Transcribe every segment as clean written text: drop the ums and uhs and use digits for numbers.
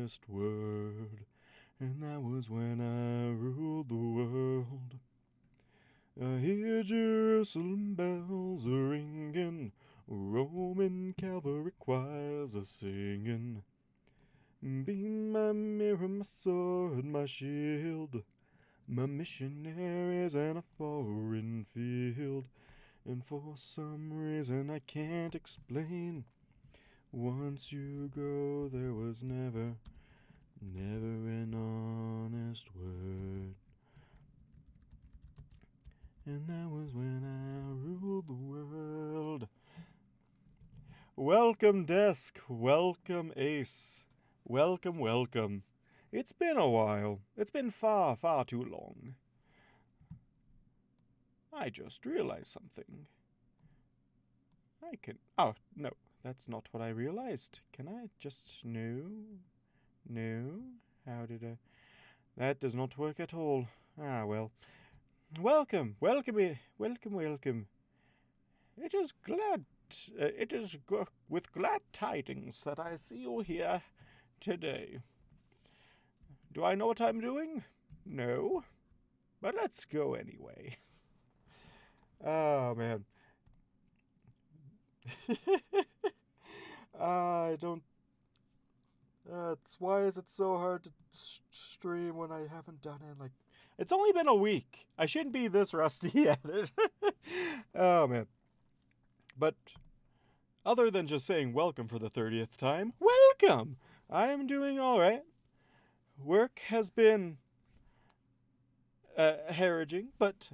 honest word. And that was when I ruled the world. I hear Jerusalem bells a-ringing, Roman cavalry choirs a-singing. Be my mirror, my sword, my shield, my missionaries in a foreign field. And for some reason I can't explain, once you go there was never an honest word. And that was when I ruled the world. Welcome, Desk. Welcome, Ace. Welcome, welcome. It's been a while. It's been far, far too long. I just realized something. Oh, no. That's not what I realized. Can I just... No. How did I... That does not work at all. Ah, well... Welcome. It is with glad tidings that I see you here today. Do I know what I'm doing? No. But let's go anyway. Oh, man. I don't... why is it so hard to stream when I haven't done it? Like, it's only been a week. I shouldn't be this rusty at it. Oh, man. But other than just saying welcome for the 30th time, welcome! I am doing all right. Work has been harrowing, but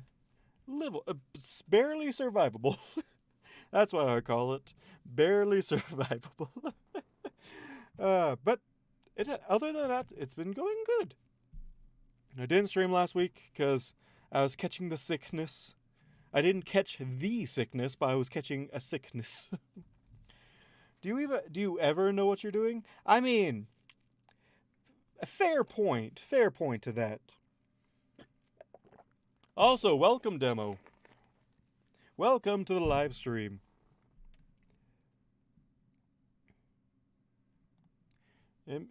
barely survivable. That's what I call it. Barely survivable. But other than that, it's been going good. I didn't stream last week because I was catching the sickness. I didn't catch the sickness, but I was catching a sickness. Do you ever know what you're doing? I mean, a fair point to that. Also, welcome, Demo. Welcome to the live stream. Okay.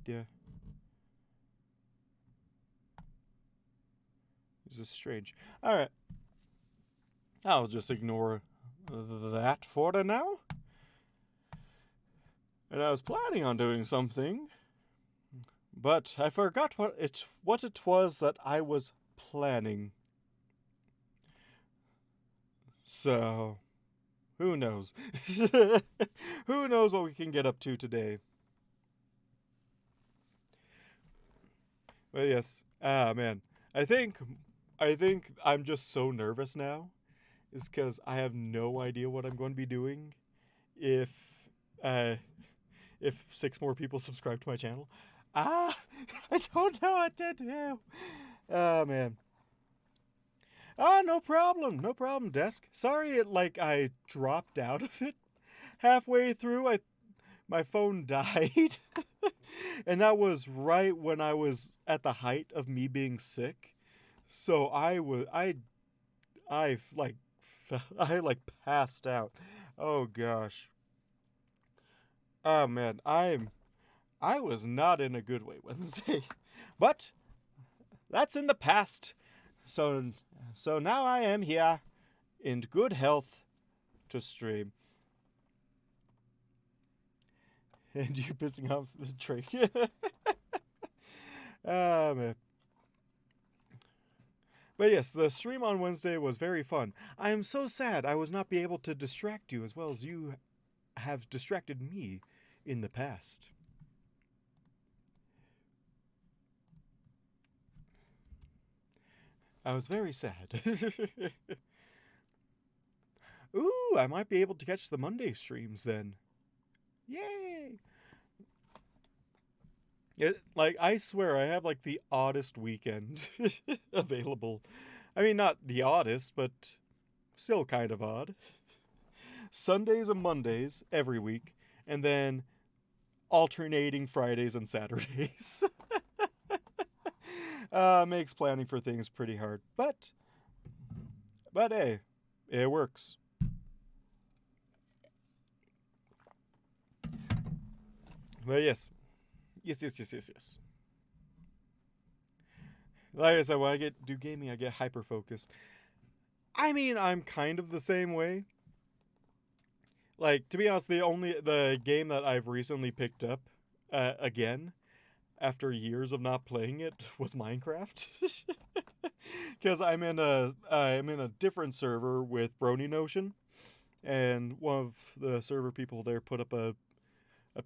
Yeah. This is strange. Alright. I'll just ignore that for now. And I was planning on doing something, but I forgot what it was that I was planning. So, who knows? Who knows what we can get up to today? But yes, man. I think I'm just so nervous now, is because I have no idea what I'm going to be doing if 6 more people subscribe to my channel. I don't know what to do. Oh, man. No problem, Desk. Sorry, I dropped out of it halfway through. My phone died, and that was right when I was at the height of me being sick. So I passed out. Oh gosh. Oh man, I was not in a good way Wednesday, but that's in the past. So now I am here in good health to stream. And you pissing off the tree. Man. But yes, the stream on Wednesday was very fun. I am so sad I was not be able to distract you as well as you have distracted me in the past. I was very sad. Ooh, I might be able to catch the Monday streams then. Yay! I swear, I have the oddest weekend available. I mean, not the oddest, but still kind of odd. Sundays and Mondays every week, and then alternating Fridays and Saturdays. Makes planning for things pretty hard, but hey, it works. But yes. Yes. Like I said, when I do gaming, I get hyper focused. I mean, I'm kind of the same way. Like, to be honest, the game that I've recently picked up again after years of not playing it was Minecraft. Because I'm in a different server with Brony Notion, and one of the server people there put up a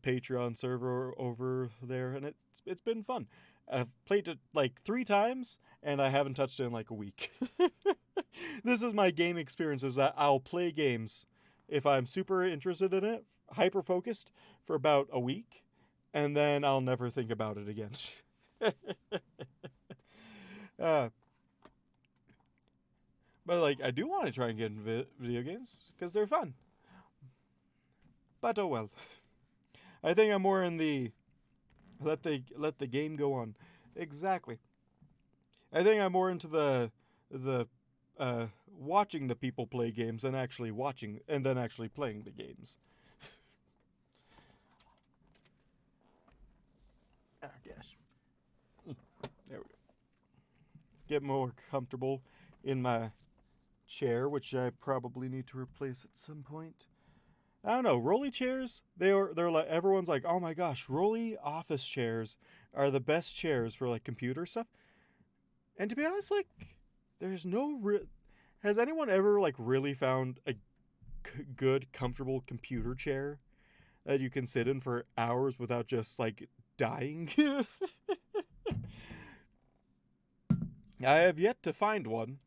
Patreon server over there, and it's been fun. I've played it like 3 times, and I haven't touched it in like a week. This is my game experience, is that I'll play games if I'm super interested in it, hyper focused, for about a week, and then I'll never think about it again. uh, but like, I do want to try and get in video games because they're fun. But oh well. I think I'm more in the let the game go on. Exactly. I think I'm more into the watching the people play games than actually watching and then actually playing the games. Oh gosh. There we go. Get more comfortable in my chair, which I probably need to replace at some point. I don't know, rolly chairs, they're like, everyone's like, oh my gosh, rolly office chairs are the best chairs for like computer stuff. And to be honest, like, there's no has anyone ever like really found a good comfortable computer chair that you can sit in for hours without just like dying? I have yet to find one.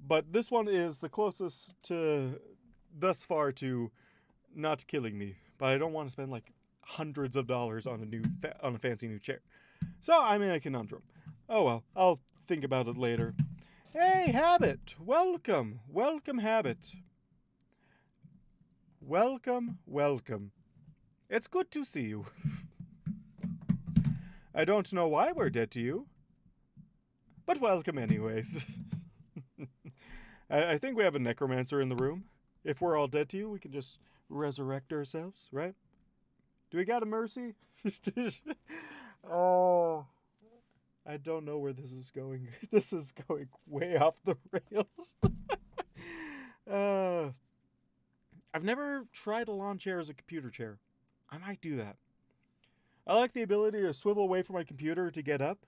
But this one is the closest to thus far to not killing me. But I don't want to spend like hundreds of dollars on a fancy new chair. So I'm in a conundrum. Oh well, I'll think about it later. Hey, Habit! Welcome! Welcome, Habit. Welcome. It's good to see you. I don't know why we're dead to you, but welcome anyways. I think we have a necromancer in the room. If we're all dead to you, we can just resurrect ourselves, right? Do we got a mercy? Oh, I don't know where this is going. This is going way off the rails. I've never tried a lawn chair as a computer chair. I might do that. I like the ability to swivel away from my computer to get up,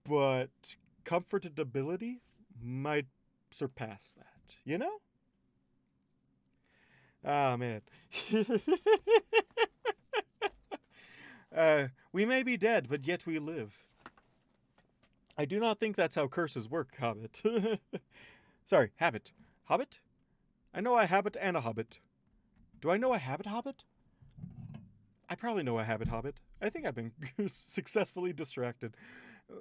but comfortability might surpass that, you know? Ah, man. We may be dead, but yet we live. I do not think that's how curses work, Hobbit. Sorry, Habit. Hobbit? I know a Habit and a Hobbit. Do I know a Habit Hobbit? I probably know a Habit Hobbit. I think I've been successfully distracted.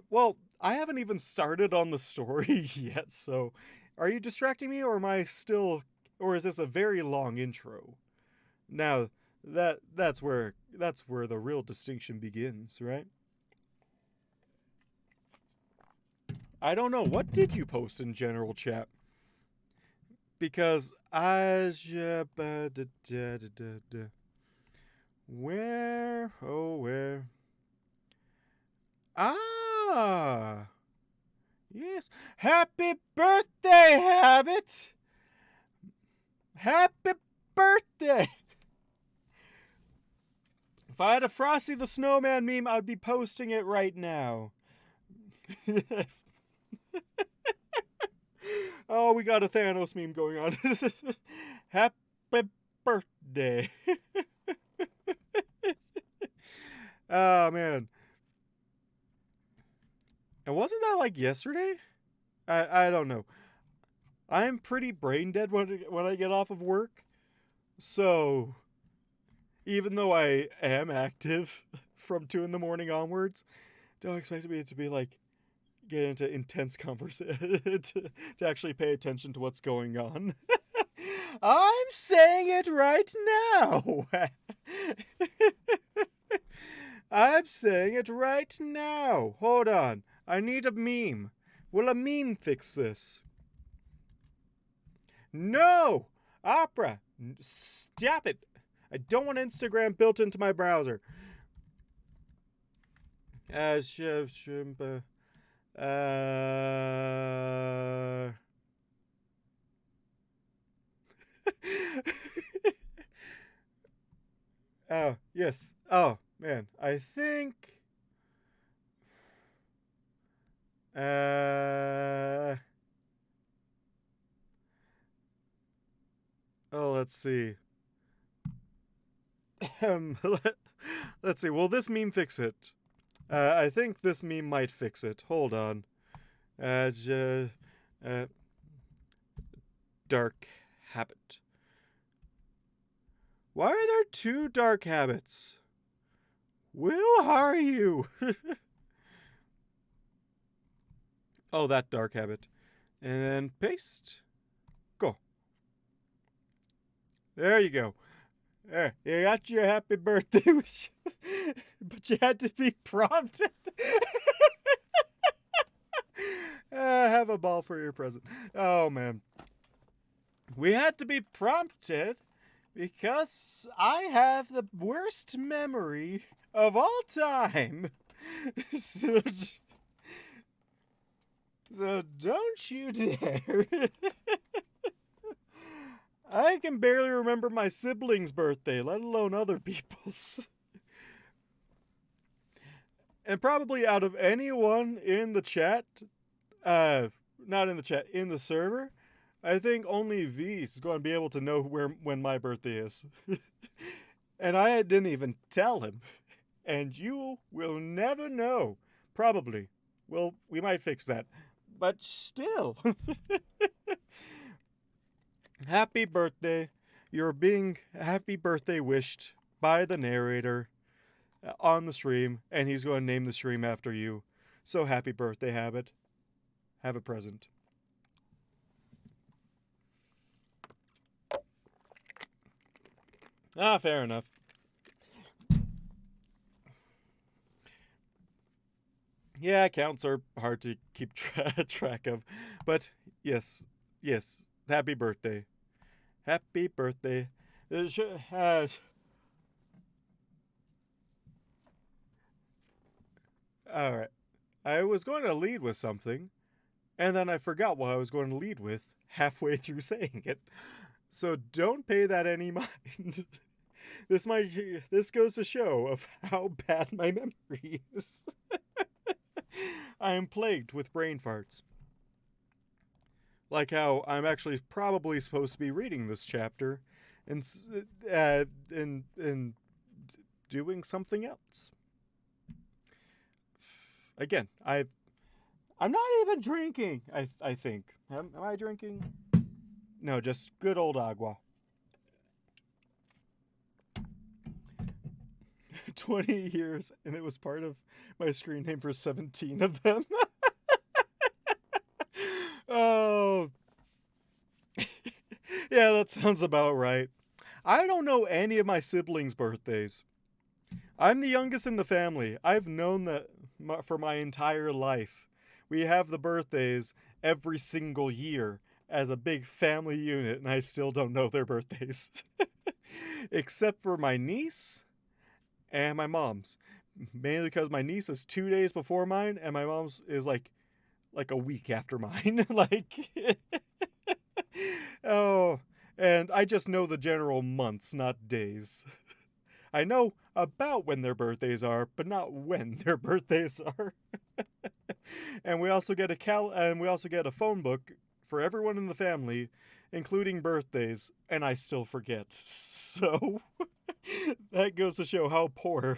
Well, I haven't even started on the story yet, so are you distracting me, or am I still, or is this a very long intro? Now, that's where the real distinction begins, right? I don't know. What did you post in general chat? Because where? Ah, yes. Happy birthday, Habit! Happy birthday! If I had a Frosty the Snowman meme, I'd be posting it right now. Oh, we got a Thanos meme going on. Happy birthday. Oh, man. And wasn't that like yesterday? I don't know. I'm pretty brain dead when I get off of work. So, even though I am active from 2 in the morning onwards, don't expect me to be like, get into intense conversation to actually pay attention to what's going on. I'm saying it right now. I'm saying it right now. Hold on. I need a meme. Will a meme fix this? No! Opera, stop it. I don't want Instagram built into my browser. Uh, oh, yes. Oh, man. I think. Let's see. Let's see. Will this meme fix it? I think this meme might fix it. Hold on. Uh, dark habit. Why are there two dark habits? Who are you? Oh, that dark habit. And then paste. Go. There you go. There, you got your happy birthday wish. But you had to be prompted. Have a ball for your present. Oh, man. We had to be prompted because I have the worst memory of all time. So don't you dare. I can barely remember my sibling's birthday, let alone other people's. And probably out of anyone in the chat, not in the chat, in the server, I think only V is going to be able to know when my birthday is. And I didn't even tell him. And you will never know. Probably. Well, we might fix that. But still. Happy birthday. You're being happy birthday wished by the narrator on the stream, and he's going to name the stream after you. So happy birthday, Habit. Have a present. Fair enough. Yeah, counts are hard to keep track of. But yes, happy birthday. Happy birthday. Alright. I was going to lead with something, and then I forgot what I was going to lead with halfway through saying it. So don't pay that any mind. This goes to show of how bad my memory is. I am plagued with brain farts. Like how I'm actually probably supposed to be reading this chapter and doing something else. Again, I'm not even drinking. I think. Am I drinking? No, just good old agua. 20 years, and it was part of my screen name for 17 of them. Oh. Yeah, that sounds about right. I don't know any of my siblings' birthdays. I'm the youngest in the family. I've known that for my entire life. We have the birthdays every single year as a big family unit, and I still don't know their birthdays. Except for my niece and my mom's. Mainly because my niece is 2 days before mine, and my mom's is like a week after mine. Oh, and I just know the general months, not days. I know about when their birthdays are, but not when their birthdays are. And we also get a phone book for everyone in the family, including birthdays, and I still forget. So that goes to show how poor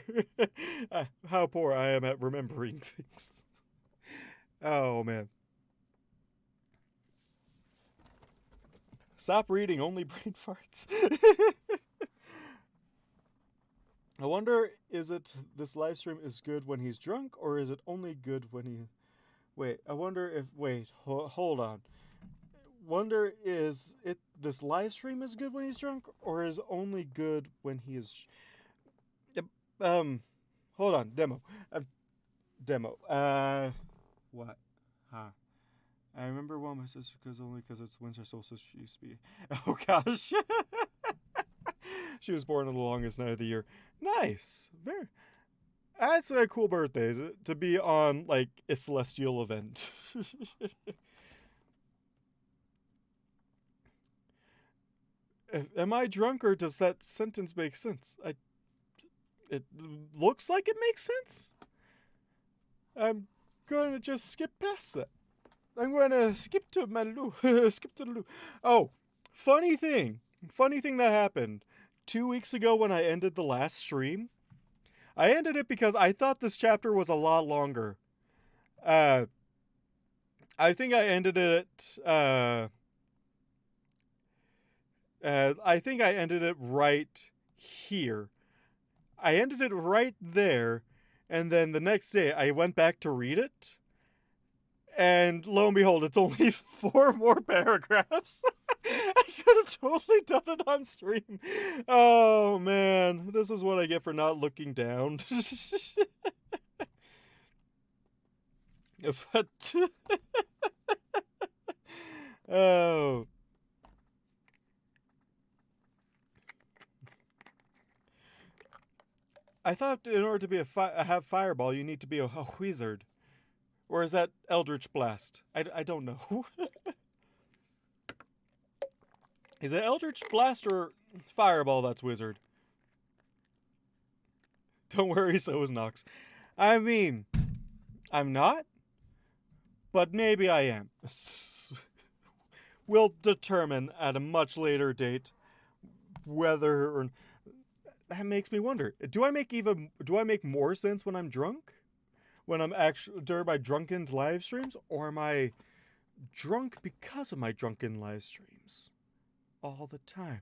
I am at remembering things. Oh man. Stop reading only brain farts. I wonder, this live stream is good when he's drunk, or is it only good when he... Wait, I wonder if... Wait, hold on. Wonder, this live stream is good when he's drunk, or is only good when he is... Hold on, demo. Demo. What? Huh. I remember one of my sister because it's winter solstice. She used to be. Oh gosh. She was born on the longest night of the year. Nice. Very. That's a cool birthday to be on like a celestial event. Am I drunk or does that sentence make sense? It looks like it makes sense. I'm going to just skip past that. I'm going to skip to my loo. Skip to the loo. Oh, funny thing that happened 2 weeks ago when I ended the last stream. I ended it because I thought this chapter was a lot longer. I think I ended it. I think I ended it right here. I ended it right there, and then the next day I went back to read it, and lo and behold, it's only 4 more paragraphs. I could have totally done it on stream. Oh man, this is what I get for not looking down. But oh. I thought in order to be have fireball, you need to be a wizard. Or is that Eldritch Blast? I don't know. Is it Eldritch Blast or Fireball that's wizard? Don't worry, so is Nox. I mean, I'm not, but maybe I am. We'll determine at a much later date whether or that makes me wonder. Do I make more sense when I'm drunk? When I'm actually during my drunken live streams, or am I drunk because of my drunken live streams all the time?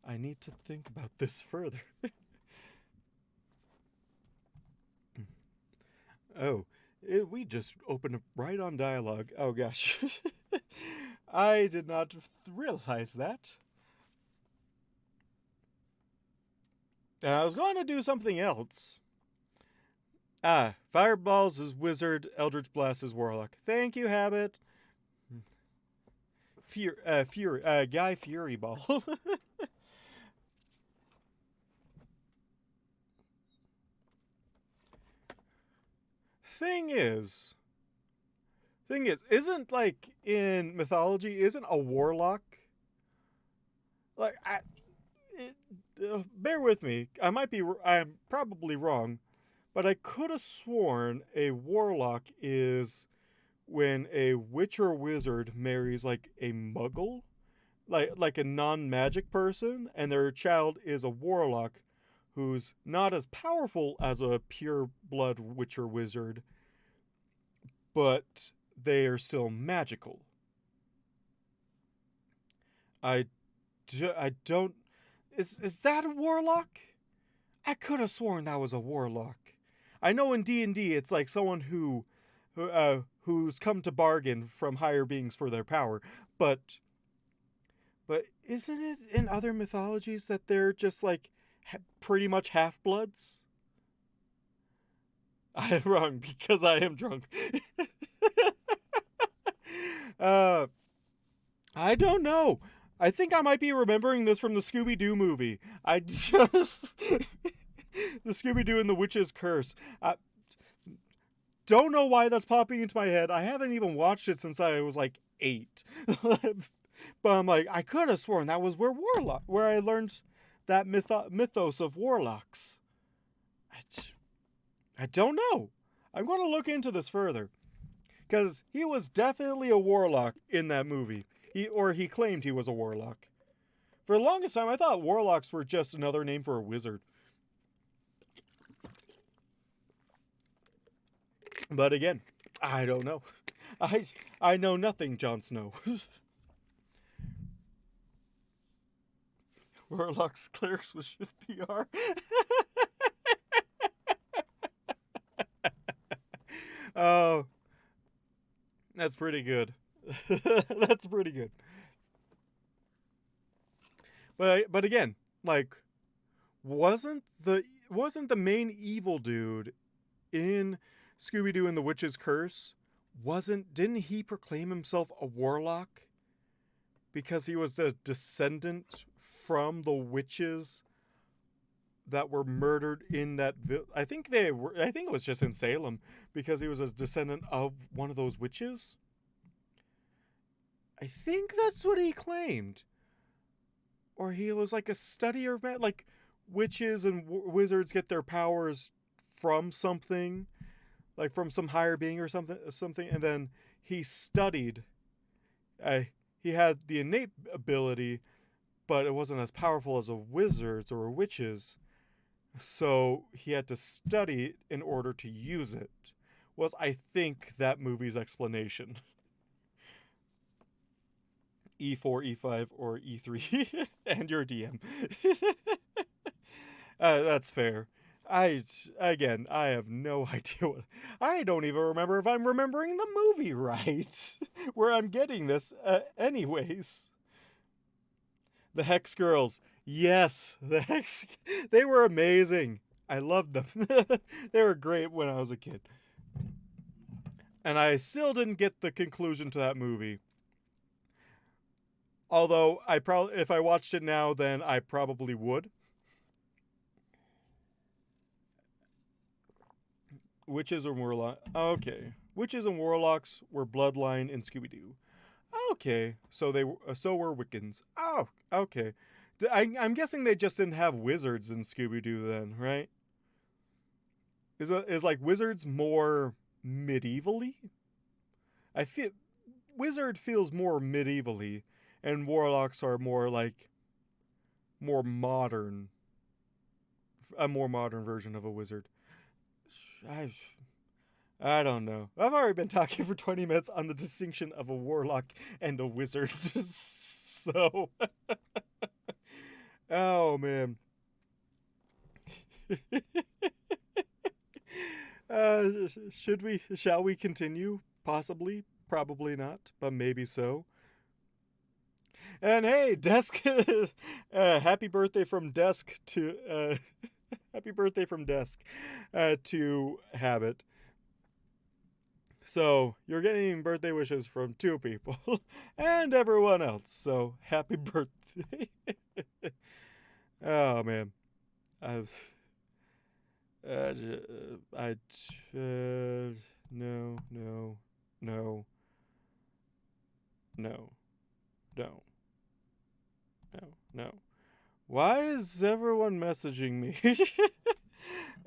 I need to think about this further. Oh, we just opened up right on dialogue. Oh gosh. I did not realize that. And I was going to do something else. Fireballs is wizard, Eldritch Blast is warlock. Thank you, Habit. Guy Fury Ball. Thing is, isn't like in mythology, isn't a warlock like bear with me. I'm probably wrong, but I could have sworn a warlock is when a witch or wizard marries like a muggle, like a non-magic person, and their child is a warlock who's not as powerful as a pure blood witch or wizard, but they are still magical. I don't. Is that a warlock? I could have sworn that was a warlock. I know in D&D it's like someone who's come to bargain from higher beings for their power, but isn't it in other mythologies that they're just like pretty much half-bloods? I am wrong because I am drunk. I don't know. I think I might be remembering this from the Scooby-Doo movie. The Scooby-Doo and the Witch's Curse. Don't know why that's popping into my head. I haven't even watched it since I was like 8. But I'm like, I could have sworn that was where I learned that mythos of warlocks. I don't know. I'm going to look into this further. Because he was definitely a warlock in that movie. He claimed he was a warlock. For the longest time, I thought warlocks were just another name for a wizard. But again, I don't know. I know nothing, Jon Snow. Warlocks, clerics with shit PR. Oh, that's pretty good. That's pretty good. But again, like, wasn't the main evil dude in Scooby-Doo and the Witch's Curse, didn't he proclaim himself a warlock because he was a descendant from the witches that were murdered in that I think it was just in Salem, because he was a descendant of one of those witches. I think that's what he claimed. Or he was like a studier of like witches and wizards get their powers from something, like from some higher being or something, and then he studied. He had the innate ability, but it wasn't as powerful as a wizard's or a witch's. So he had to study it in order to use it. Was, I think, that movie's explanation. E4, E5, or E3, and your DM. That's fair. I have no idea I don't even remember if I'm remembering the movie right, where I'm getting this, anyways. The Hex Girls. Yes, they were amazing. I loved them. They were great when I was a kid. And I still didn't get the conclusion to that movie. Although, if I watched it now, then I probably would. Witches and warlocks. Okay. Witches and warlocks were bloodline in Scooby-Doo. Okay. So were Wiccans. Oh, okay. I'm guessing they just didn't have wizards in Scooby-Doo then, right? Is like wizards more medievally? I feel wizard feels more medievally, and warlocks are more like more modern. A more modern version of a wizard. I don't know. I've already been talking for 20 minutes on the distinction of a warlock and a wizard. So, oh man. Shall we continue? Possibly, probably not, but maybe so. And hey, Desk, happy birthday from Desk to, happy birthday from Desk, to Habit. So, you're getting birthday wishes from 2 people, and everyone else, so happy birthday. Oh man. No. Why is everyone messaging me?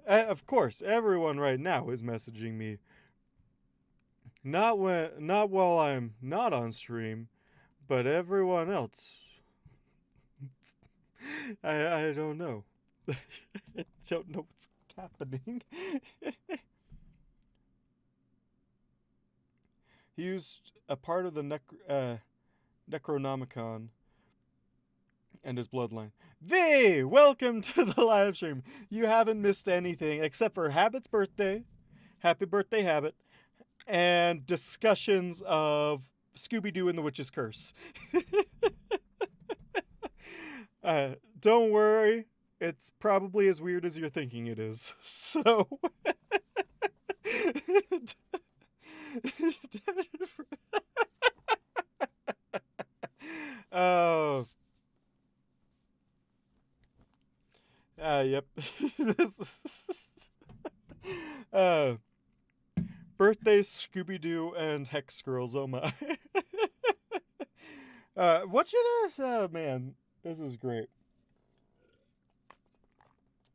Of course, everyone right now is messaging me. Not while I'm not on stream, but everyone else. I don't know. I don't know what's happening. He used a part of the Necronomicon and his bloodline. V! Welcome to the live stream. You haven't missed anything except for Habit's birthday. Happy birthday, Habit. And discussions of Scooby-Doo and the Witch's Curse. Don't worry. It's probably as weird as you're thinking it is. So... Oh... Yep. Birthday Scooby-Doo and Hex Girls, oh my. What should I... Oh, man. This is great.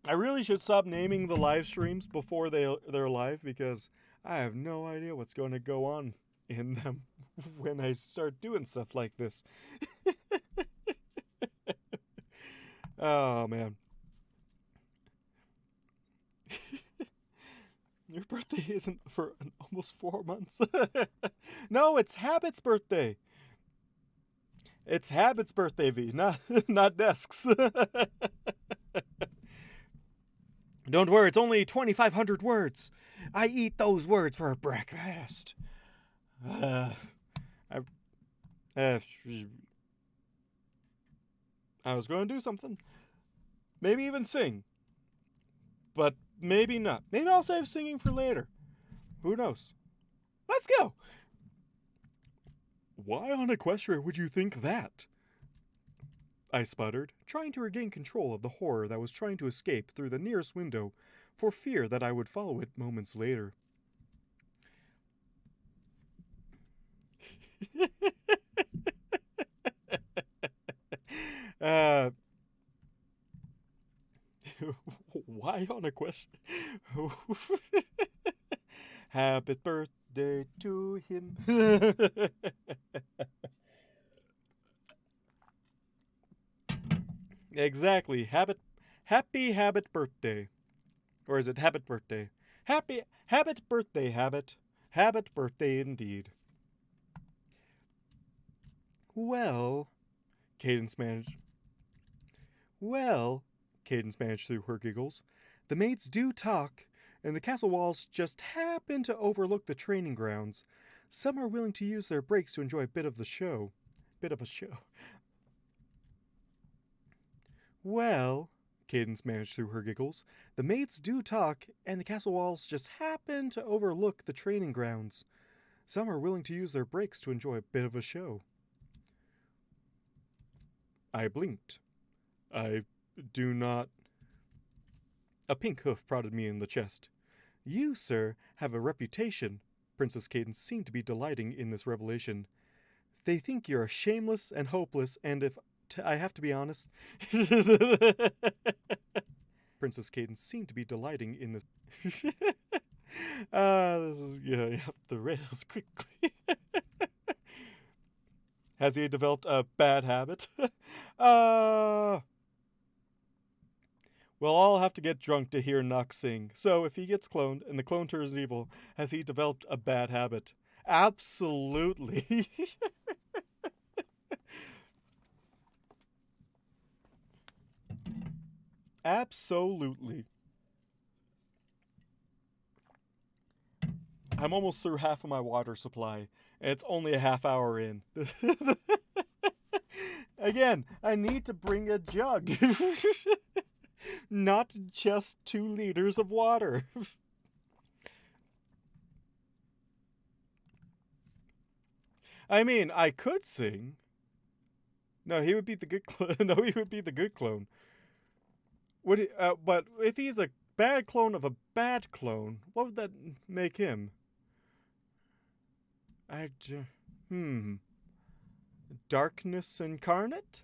I really should stop naming the live streams before they're live, because I have no idea what's going to go on in them when I start doing stuff like this. Oh, man. Your birthday isn't for almost 4 months. No, it's Habit's birthday. It's Habit's birthday, V, not Desk's. Don't worry, it's only 2,500 words. I eat those words for breakfast. I was going to do something. Maybe even sing. But maybe not. Maybe I'll save singing for later. Who knows? Let's go! Why on Equestria would you think that? I sputtered, trying to regain control of the horror that was trying to escape through the nearest window, for fear that I would follow it moments later. Why on Equestria? Happy birthday to him. Exactly. Happy habit birthday. Or is it habit birthday? Happy habit birthday, habit. Habit birthday indeed. Well, Cadence managed. Well, Cadence managed through her giggles, the maids do talk, and the castle walls just happen to overlook the training grounds. Some are willing to use their breaks to enjoy a bit of a show. Well, Cadence managed through her giggles, the maids do talk, and the castle walls just happen to overlook the training grounds. Some are willing to use their breaks to enjoy a bit of a show. I blinked. I do not. A pink hoof prodded me in the chest. You, sir, have a reputation. Princess Cadence seemed to be delighting in this revelation. They think you're shameless and hopeless, and if I have to be honest. Princess Cadence seemed to be delighting in this. This is going off the rails quickly. Has he developed a bad habit? Well, I'll have to get drunk to hear Nox sing. So if he gets cloned and the clone turns evil, has he developed a bad habit? Absolutely. Absolutely. I'm almost through half of my water supply, and it's only a half hour in. Again, I need to bring a jug. Not just 2 liters of water. I mean, I could sing. No, he would be the good clone. No, he would be the good clone. Would he, but if he's a bad clone of a bad clone, what would that make him? Darkness incarnate?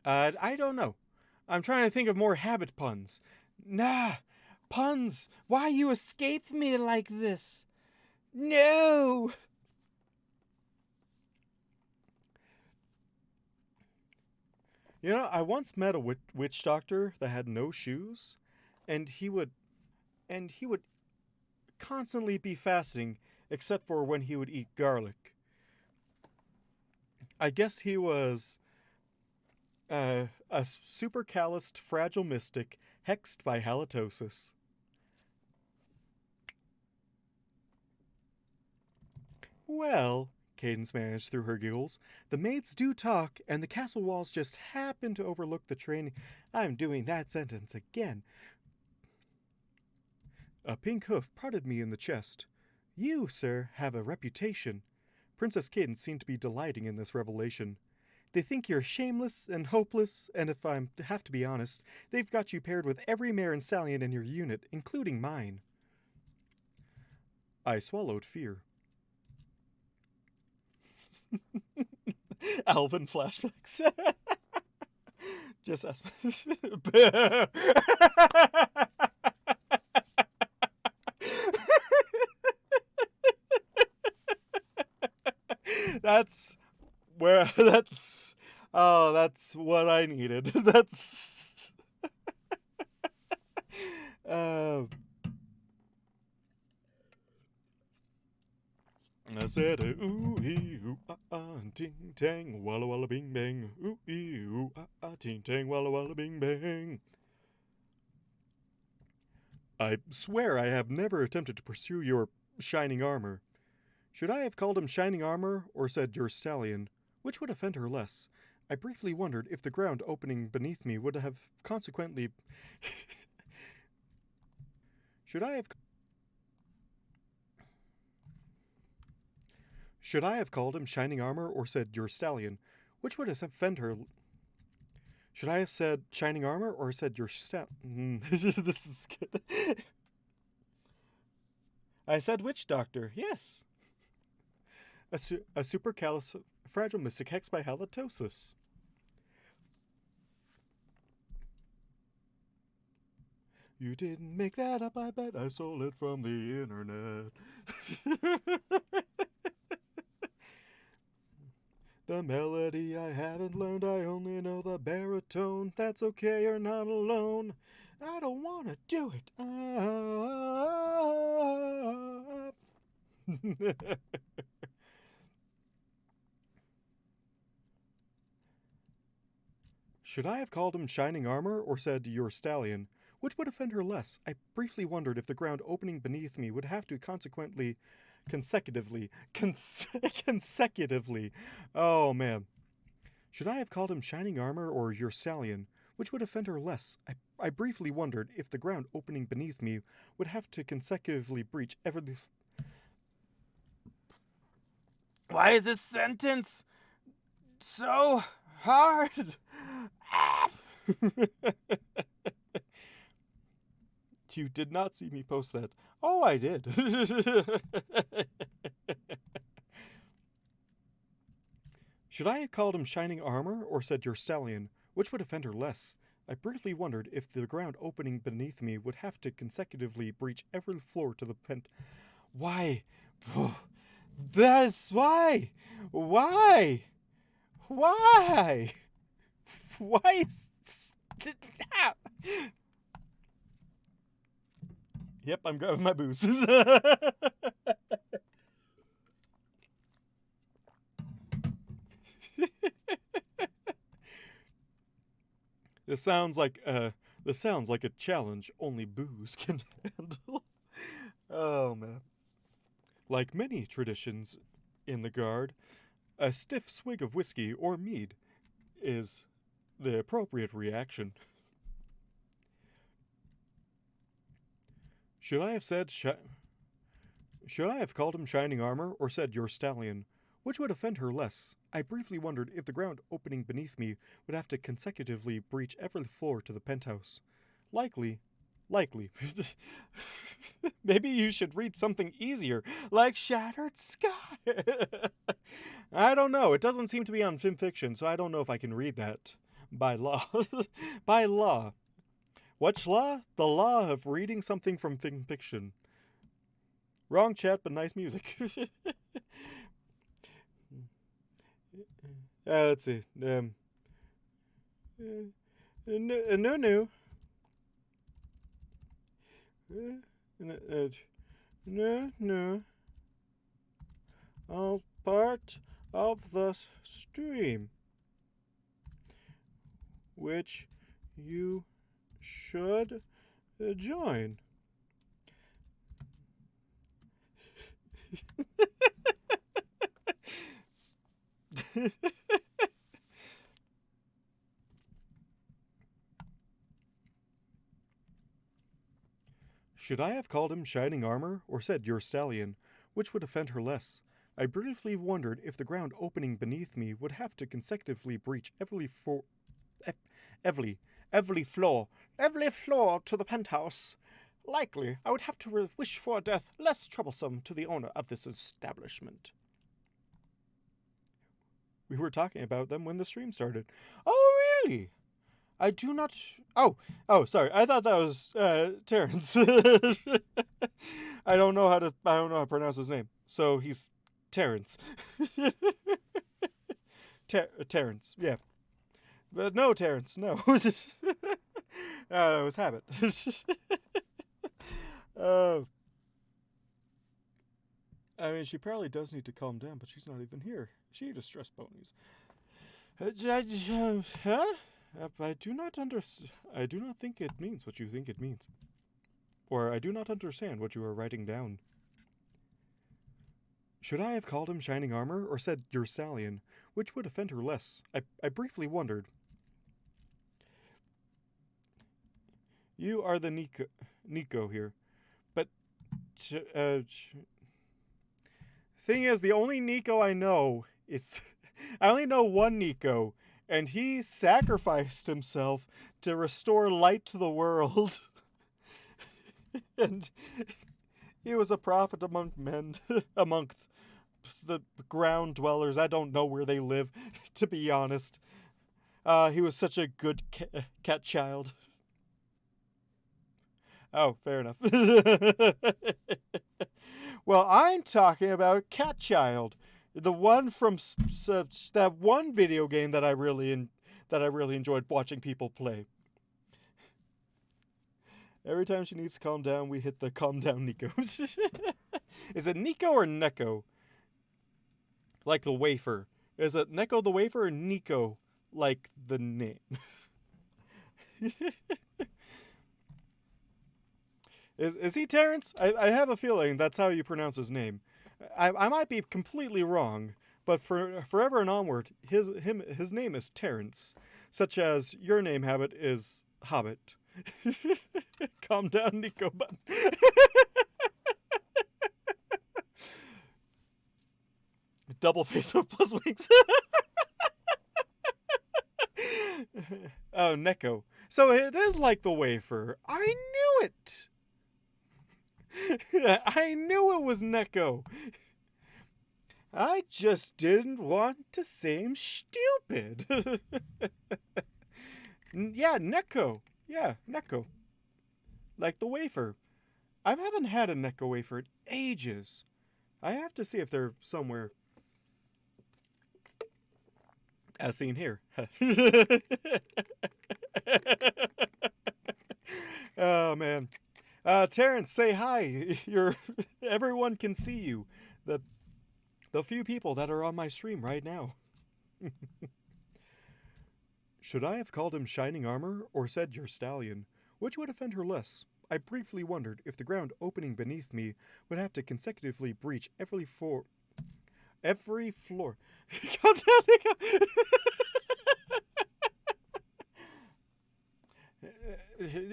I don't know. I'm trying to think of more habit puns. Nah, puns! Why you escape me like this? No! You know, I once met a witch doctor that had no shoes, and he would constantly be fasting, except for when he would eat garlic. I guess he was a super calloused, fragile mystic hexed by halitosis. Well, Cadence managed through her giggles, the maids do talk, and the castle walls just happen to overlook the training. I'm doing that sentence again. A pink hoof prodded me in the chest. You, sir, have a reputation. Princess Cadence seemed to be delighting in this revelation. They think you're shameless and hopeless, and if I have to be honest, they've got you paired with every mare and stallion in your unit, including mine. I swallowed fear. Alvin flashbacks. Just ask. That's where. That's. Oh, that's what I needed. That's. I said, ooh ee ooh ting tang walla walla bing bang, ooh ee ooh ting tang walla walla bing bang. I swear I have never attempted to pursue your shining armor. Should I have called him shining armor or said your stallion? Which would offend her less? I briefly wondered if the ground opening beneath me would have consequently Should I have called him shining armor or said your stallion? Which would offend her? Should I have said shining armor or said your stallion? This is good. I said witch doctor. Yes. A supercalifragilistic hex by halitosis. You didn't make that up, I bet. I stole it from the internet. The melody I haven't learned, I only know the baritone. That's okay, you're not alone. I don't want to do it. Should I have called him shining armor or said your stallion? Which would offend her less? I briefly wondered if the ground opening beneath me would have to consecutively. Oh, man. Should I have called him shining armor or your stallion? Which would offend her less? I briefly wondered if the ground opening beneath me would have to consecutively breach every... Why is this sentence so hard? You did not see me post that. Oh, I did. Should I have called him shining armor or said your stallion? Which would offend her less? I briefly wondered if the ground opening beneath me would have to consecutively breach every floor to the Why? That is why? Why? Why? Why is that? Yep, I'm grabbing my booze. This sounds like a challenge only booze can handle. Oh man. Like many traditions in the guard, a stiff swig of whiskey or mead is the appropriate reaction. Should I have called him shining armor or said your stallion? Which would offend her less? I briefly wondered if the ground opening beneath me would have to consecutively breach every floor to the penthouse. Likely. Maybe you should read something easier, like Shattered Sky. I don't know. It doesn't seem to be on FimFiction, so I don't know if I can read that by law. By law. Which law? The law of reading something from FimFiction. Wrong chat, but nice music. Let's see. No. No. All part of the stream, which you should join. Should I have called him shining armor or said your stallion? Which would offend her less? I briefly wondered if the ground opening beneath me would have to consecutively breach every floor to the penthouse. Likely, I would have to wish for a death less troublesome to the owner of this establishment. We were talking about them when the stream started. Oh, really? I do not... Oh, sorry. I thought that was Terrence. I don't know how to pronounce his name. So he's Terrence. Terrence, yeah. But no, Terrence, no. It was habit. I mean, she probably does need to calm down, but she's not even here. She distress ponies. Huh? I do not think it means what you think it means. Or I do not understand what you are writing down. Should I have called him shining armor or said your stallion? Which would offend her less? I briefly wondered. You are the Nico here. thing is, the only Nico I know is I only know one Nico, and he sacrificed himself to restore light to the world. And he was a prophet among men, among the ground dwellers. I don't know where they live, to be honest. He was such a good cat child. Oh, fair enough. Well, I'm talking about Cat Child, the one from that one video game that I really enjoyed watching people play. Every time she needs to calm down, we hit the calm down Nico. Is it Nico or Neko? Like the wafer. Is it Neko the wafer or Nico like the name? Is he Terrence? I have a feeling that's how you pronounce his name. I might be completely wrong, but for forever and onward, his name is Terrence, such as your name, Habit, is Hobbit. Calm down, Nico button. Double face of plus wings. Oh, Neko. So it is like the wafer. I knew it. I knew it was Neko. I just didn't want to seem stupid. Yeah, Neko. Yeah, Neko. Like the wafer. I haven't had a Neko wafer in ages. I have to see if they're somewhere. As seen here. Oh, man. Terrence, say hi. Everyone can see you. The few people that are on my stream right now. Should I have called him Shining Armor or said your stallion? Which would offend her less? I briefly wondered if the ground opening beneath me would have to consecutively breach every floor. Calm down, Nico.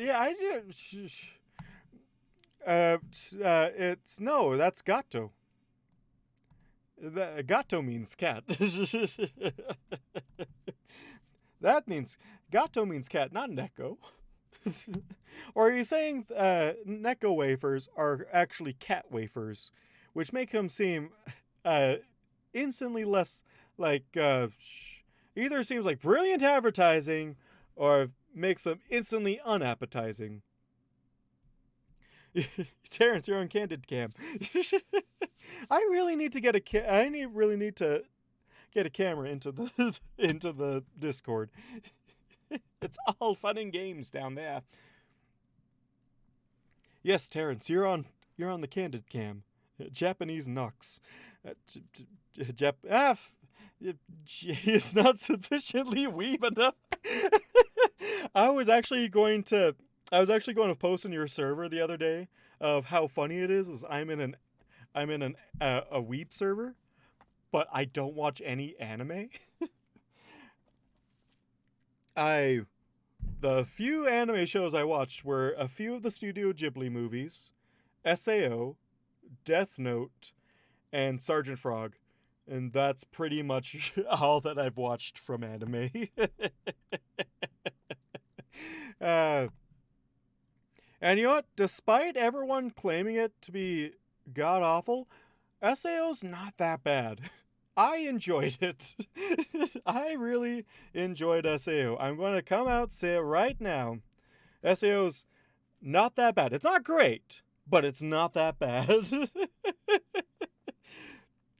Yeah, I did. It's no, that's Gato. Gato means cat. That means Gato means cat, not Neko. Or are you saying Neko wafers are actually cat wafers, which make them seem instantly less like either seems like brilliant advertising or makes them instantly unappetizing. Terrence, you're on Candid Cam. I really need to get really need to get a camera into the Discord. It's all fun and games down there. Yes, Terrence, you're on the Candid Cam. Japanese Nux. It's not sufficiently weeb enough. I was actually going to post in your server the other day of how funny it is I'm in a weeb server, but I don't watch any anime. The few anime shows I watched were a few of the Studio Ghibli movies, SAO, Death Note, and Sergeant Frog. And that's pretty much all that I've watched from anime. And you know what? Despite everyone claiming it to be god-awful, SAO's not that bad. I enjoyed it. I really enjoyed SAO. I'm going to come out and say it right now. SAO's not that bad. It's not great, but it's not that bad.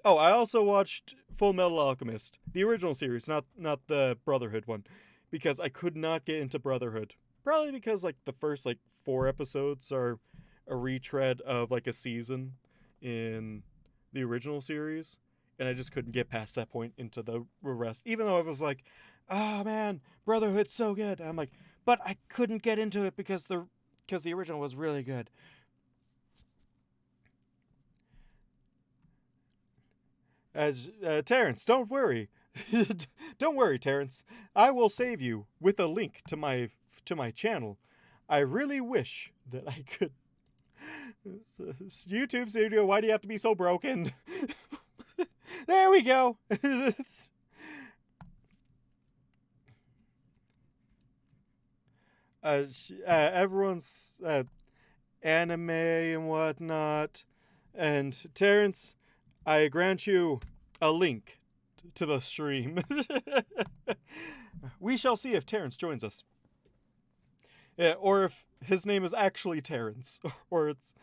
Oh, I also watched Full Metal Alchemist, the original series, not the Brotherhood one, because I could not get into Brotherhood. Probably because like the first 4 episodes are a retread of like a season in the original series, and I just couldn't get past that point into the rest. Even though I was like, "Oh man, Brotherhood's so good," and I'm like, but I couldn't get into it because the original was really good. As Terrence, don't worry. Don't worry, Terrence. I will save you with a link to my channel. I really wish that I could YouTube studio, why do you have to be so broken? There we go. Everyone's anime and whatnot. And Terrence, I grant you a link to the stream. We shall see if Terrence joins us. Yeah, or if his name is actually Terrence, or it's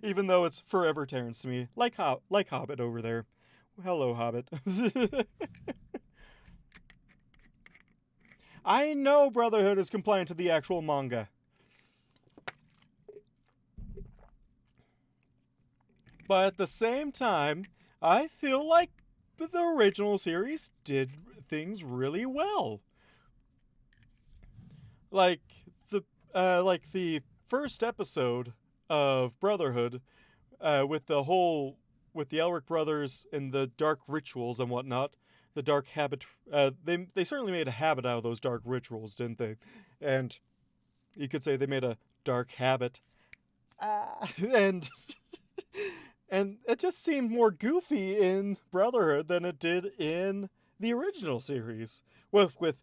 even though it's forever Terrence to me, like Hobbit over there. Hello, Hobbit. I know Brotherhood is compliant to the actual manga, but at the same time, I feel like the original series did things really well. Like the first episode of Brotherhood, with the Elric brothers and the dark rituals and whatnot, the dark habit. They certainly made a habit out of those dark rituals, didn't they? And you could say they made a dark habit. And and it just seemed more goofy in Brotherhood than it did in the original series. With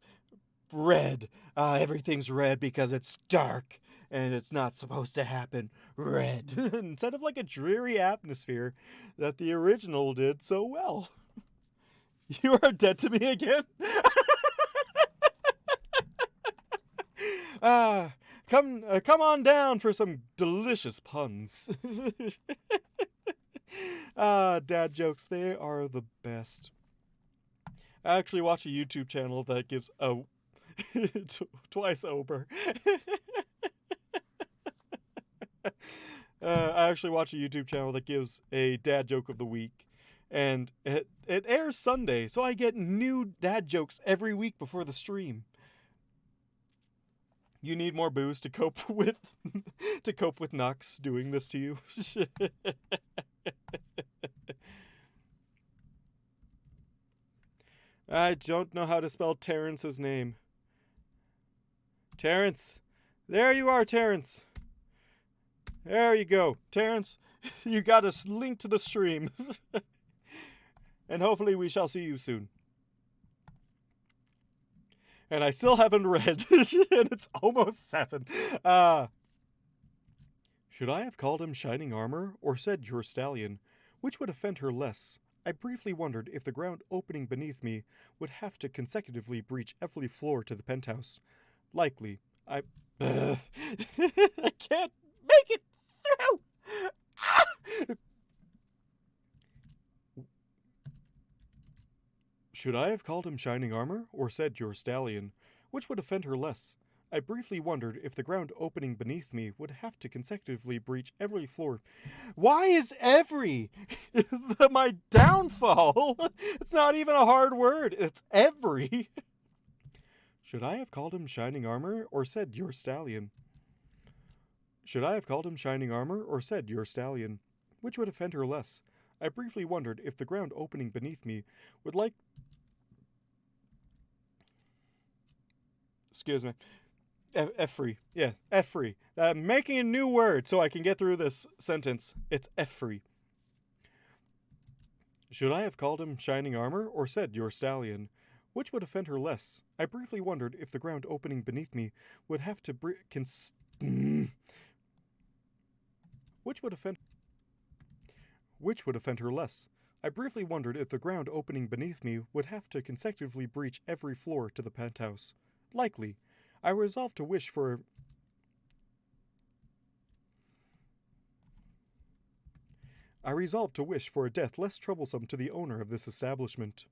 red. Everything's red because it's dark and it's not supposed to happen. Red. Instead of like a dreary atmosphere that the original did so well. You are dead to me again? Come on down for some delicious puns. Dad jokes, they are the best. I actually watch a YouTube channel that gives twice over. I actually watch a YouTube channel that gives a dad joke of the week, and it airs Sunday, so I get new dad jokes every week before the stream. You need more booze to cope with Nux doing this to you. I don't know how to spell Terrence's name. Terrence. There you are, Terrence. There you go. Terrence, you got us linked to the stream. And hopefully we shall see you soon. And I still haven't read, and it's almost 7. Should I have called him Shining Armor, or said your stallion? Which would offend her less? I briefly wondered if the ground opening beneath me would have to consecutively breach every floor to the penthouse. Likely. I can't make it through! Should I have called him Shining Armor, or said your stallion? Which would offend her less? I briefly wondered if the ground opening beneath me would have to consecutively breach every floor. Why is every my downfall? It's not even a hard word. It's every. Should I have called him Shining Armor, or said your stallion? Should I have called him Shining Armor, or said your stallion? Which would offend her less? I briefly wondered if the ground opening beneath me would like... Excuse me. F-free. Yeah, F-free. I'm making a new word so I can get through this sentence. It's F-free. Should I have called him Shining Armor, or said your stallion? Which would offend her less? I briefly wondered if the ground opening beneath me would have to Which would offend her less? I briefly wondered if the ground opening beneath me would have to consecutively breach every floor to the penthouse. Likely. I resolved to wish for a death less troublesome to the owner of this establishment.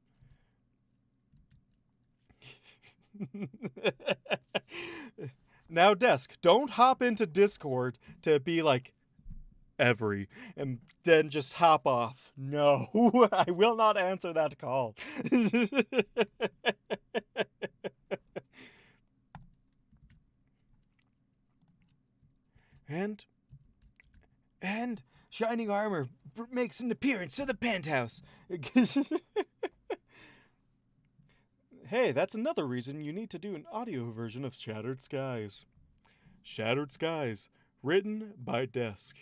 Now, Desk, don't hop into Discord to be like, every, and then just hop off. No, I will not answer that call. And Shining Armor makes an appearance to the penthouse. Hey, that's another reason you need to do an audio version of Shattered Skies. Shattered Skies, Written by Desk.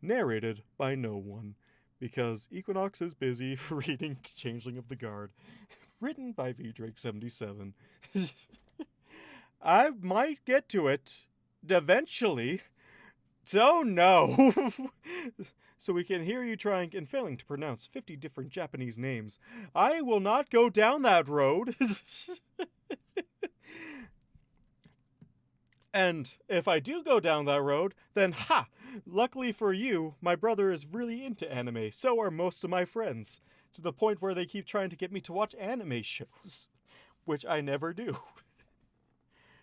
Narrated by no one. Because Equinox is busy reading Changeling of the Guard. Written by VDrake77. I might get to it eventually. So no. So we can hear you trying and failing to pronounce 50 different Japanese names. I will not go down that road. And if I do go down that road, then ha! Luckily for you, my brother is really into anime. So are most of my friends. To the point where they keep trying to get me to watch anime shows. Which I never do.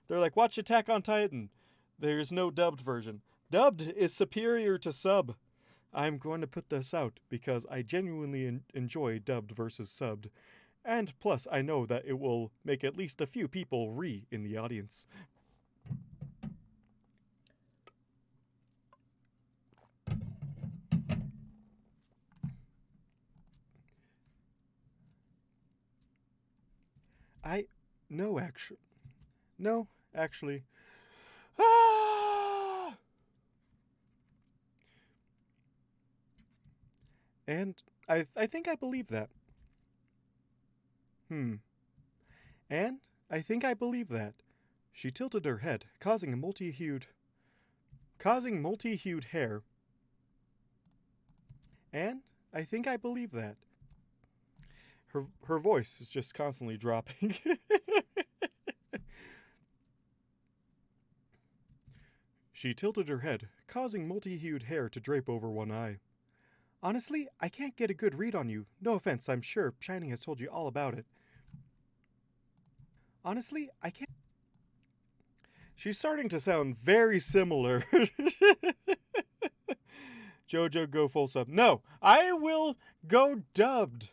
They're like, watch Attack on Titan. There's no dubbed version. Dubbed is superior to sub. I'm going to put this out because I genuinely enjoy dubbed versus subbed. And plus, I know that it will make at least a few people in the audience. No, actually. Ah! And I think I believe that. And I think I believe that. She tilted her head, causing multi-hued hair. And I think I believe that. Her voice is just constantly dropping. She tilted her head, causing multi-hued hair to drape over one eye. Honestly, I can't get a good read on you. No offense, I'm sure Shining has told you all about it. Honestly, I can't... She's starting to sound very similar. Jojo, go full sub. No, I will go dubbed.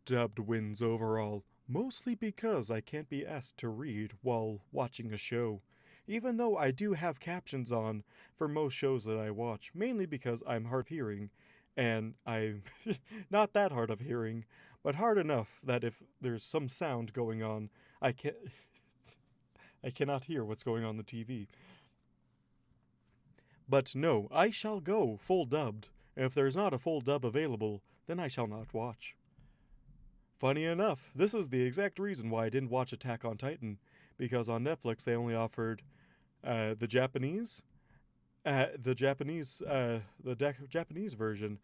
Dubbed wins overall, mostly because I can't be asked to read while watching a show. Even though I do have captions on for most shows that I watch, mainly because I'm hard of hearing, and I'm not that hard of hearing, but hard enough that if there's some sound going on, I cannot hear what's going on the TV. But no, I shall go full dubbed, and if there's not a full dub available, then I shall not watch. Funny enough, this is the exact reason why I didn't watch Attack on Titan, because on Netflix they only offered the Japanese version,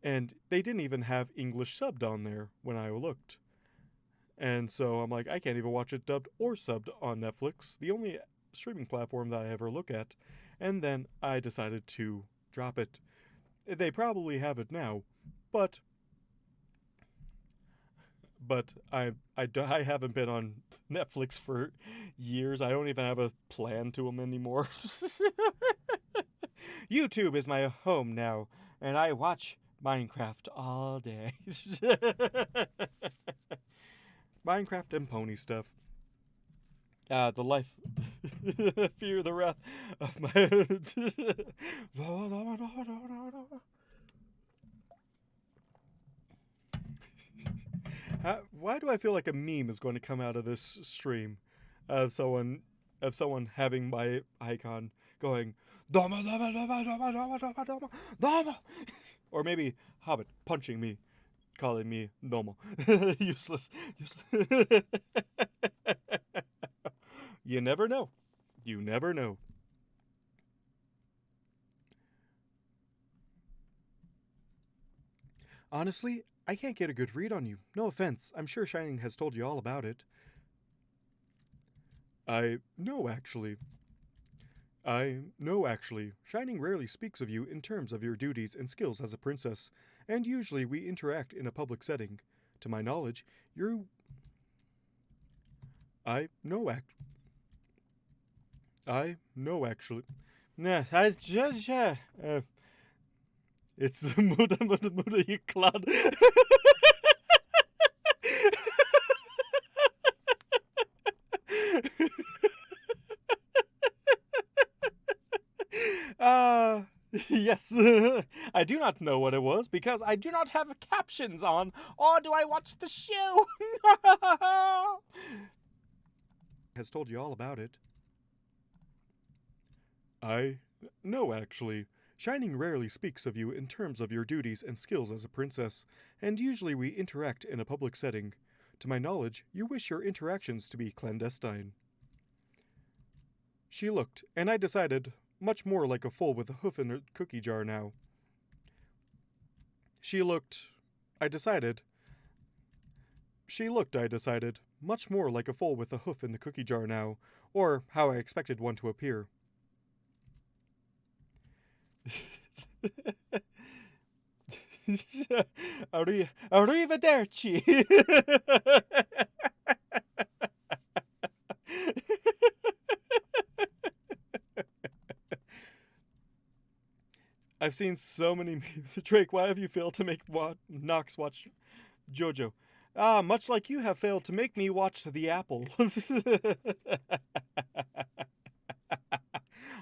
and they didn't even have English subbed on there when I looked. And so I'm like, I can't even watch it dubbed or subbed on Netflix, the only streaming platform that I ever look at. And then I decided to drop it. They probably have it now, but I haven't been on Netflix for years. I don't even have a plan to them anymore. YouTube is my home now, and I watch Minecraft all day. Minecraft and pony stuff. The life... Fear the wrath of my... Why do I feel like a meme is going to come out of this stream of someone having my icon going Dama Dama Dama Dama Dama Dama Dama Dama, or maybe Hobbit punching me, calling me Domo. Useless. You never know. You never know. Honestly, I can't get a good read on you. No offense. I'm sure Shining has told you all about it. No, actually. Shining rarely speaks of you in terms of your duties and skills as a princess, and usually we interact in a public setting. To my knowledge, I know, actually. Nah, it's Muda Yuklad. Yes, I do not know what it was because I do not have captions on, or do I watch the show? Has told you all about it. No, actually. Shining rarely speaks of you in terms of your duties and skills as a princess, and usually we interact in a public setting. To my knowledge, you wish your interactions to be clandestine. She looked, and I decided, much more like a foal with a hoof in her cookie jar now. She looked, I decided, much more like a foal with a hoof in the cookie jar now, or how I expected one to appear. Arrivederci. I've seen so many memes. Drake, why have you failed to make Nox watch JoJo? Ah, much like you have failed to make me watch The Apple.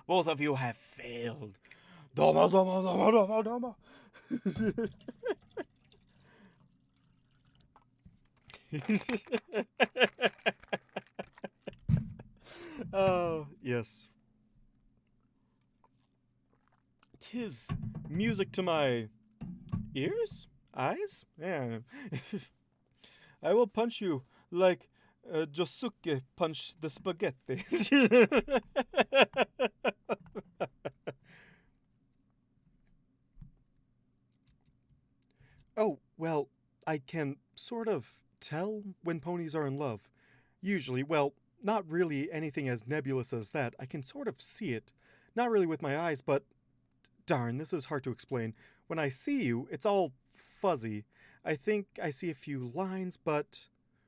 Both of you have failed. Domo, domo, domo, domo, domo. Oh, yes. 'Tis music to my ears? Eyes? Yeah. I will punch you like Josuke punched the spaghetti. Oh, well, I can sort of tell when ponies are in love. Usually, well, not really anything as nebulous as that. I can sort of see it. Not really with my eyes, but darn, this is hard to explain. When I see you, it's all fuzzy. I think I see a few lines, but.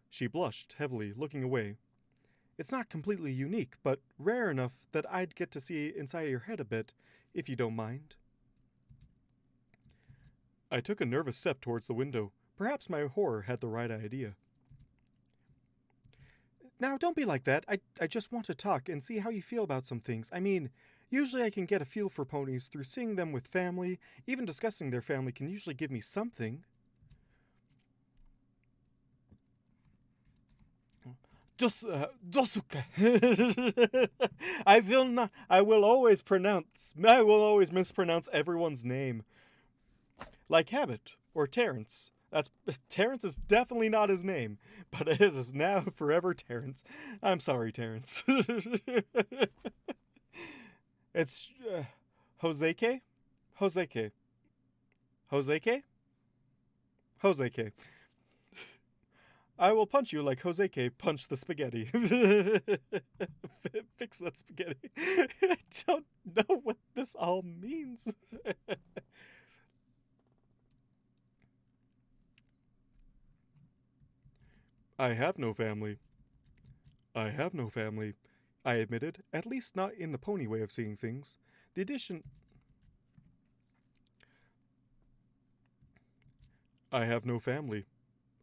She blushed heavily, looking away. It's not completely unique, but rare enough that I'd get to see inside your head a bit, if you don't mind. I took a nervous step towards the window. Perhaps my horror had the right idea. Now, don't be like that. I just want to talk and see how you feel about some things. I mean, usually I can get a feel for ponies through seeing them with family. Even discussing their family can usually give me something. Dosuke. I will always mispronounce everyone's name. Like Habit or Terrence. Terrence is definitely not his name, but it is now forever Terrence. I'm sorry, Terrence. It's Joseke? Joseke. Joseke? Joseke. I will punch you like Joseke punched the spaghetti. Fix that spaghetti. I don't know what this all means. I have no family. I have no family, I admitted, at least not in the pony way of seeing things. The addition. I have no family,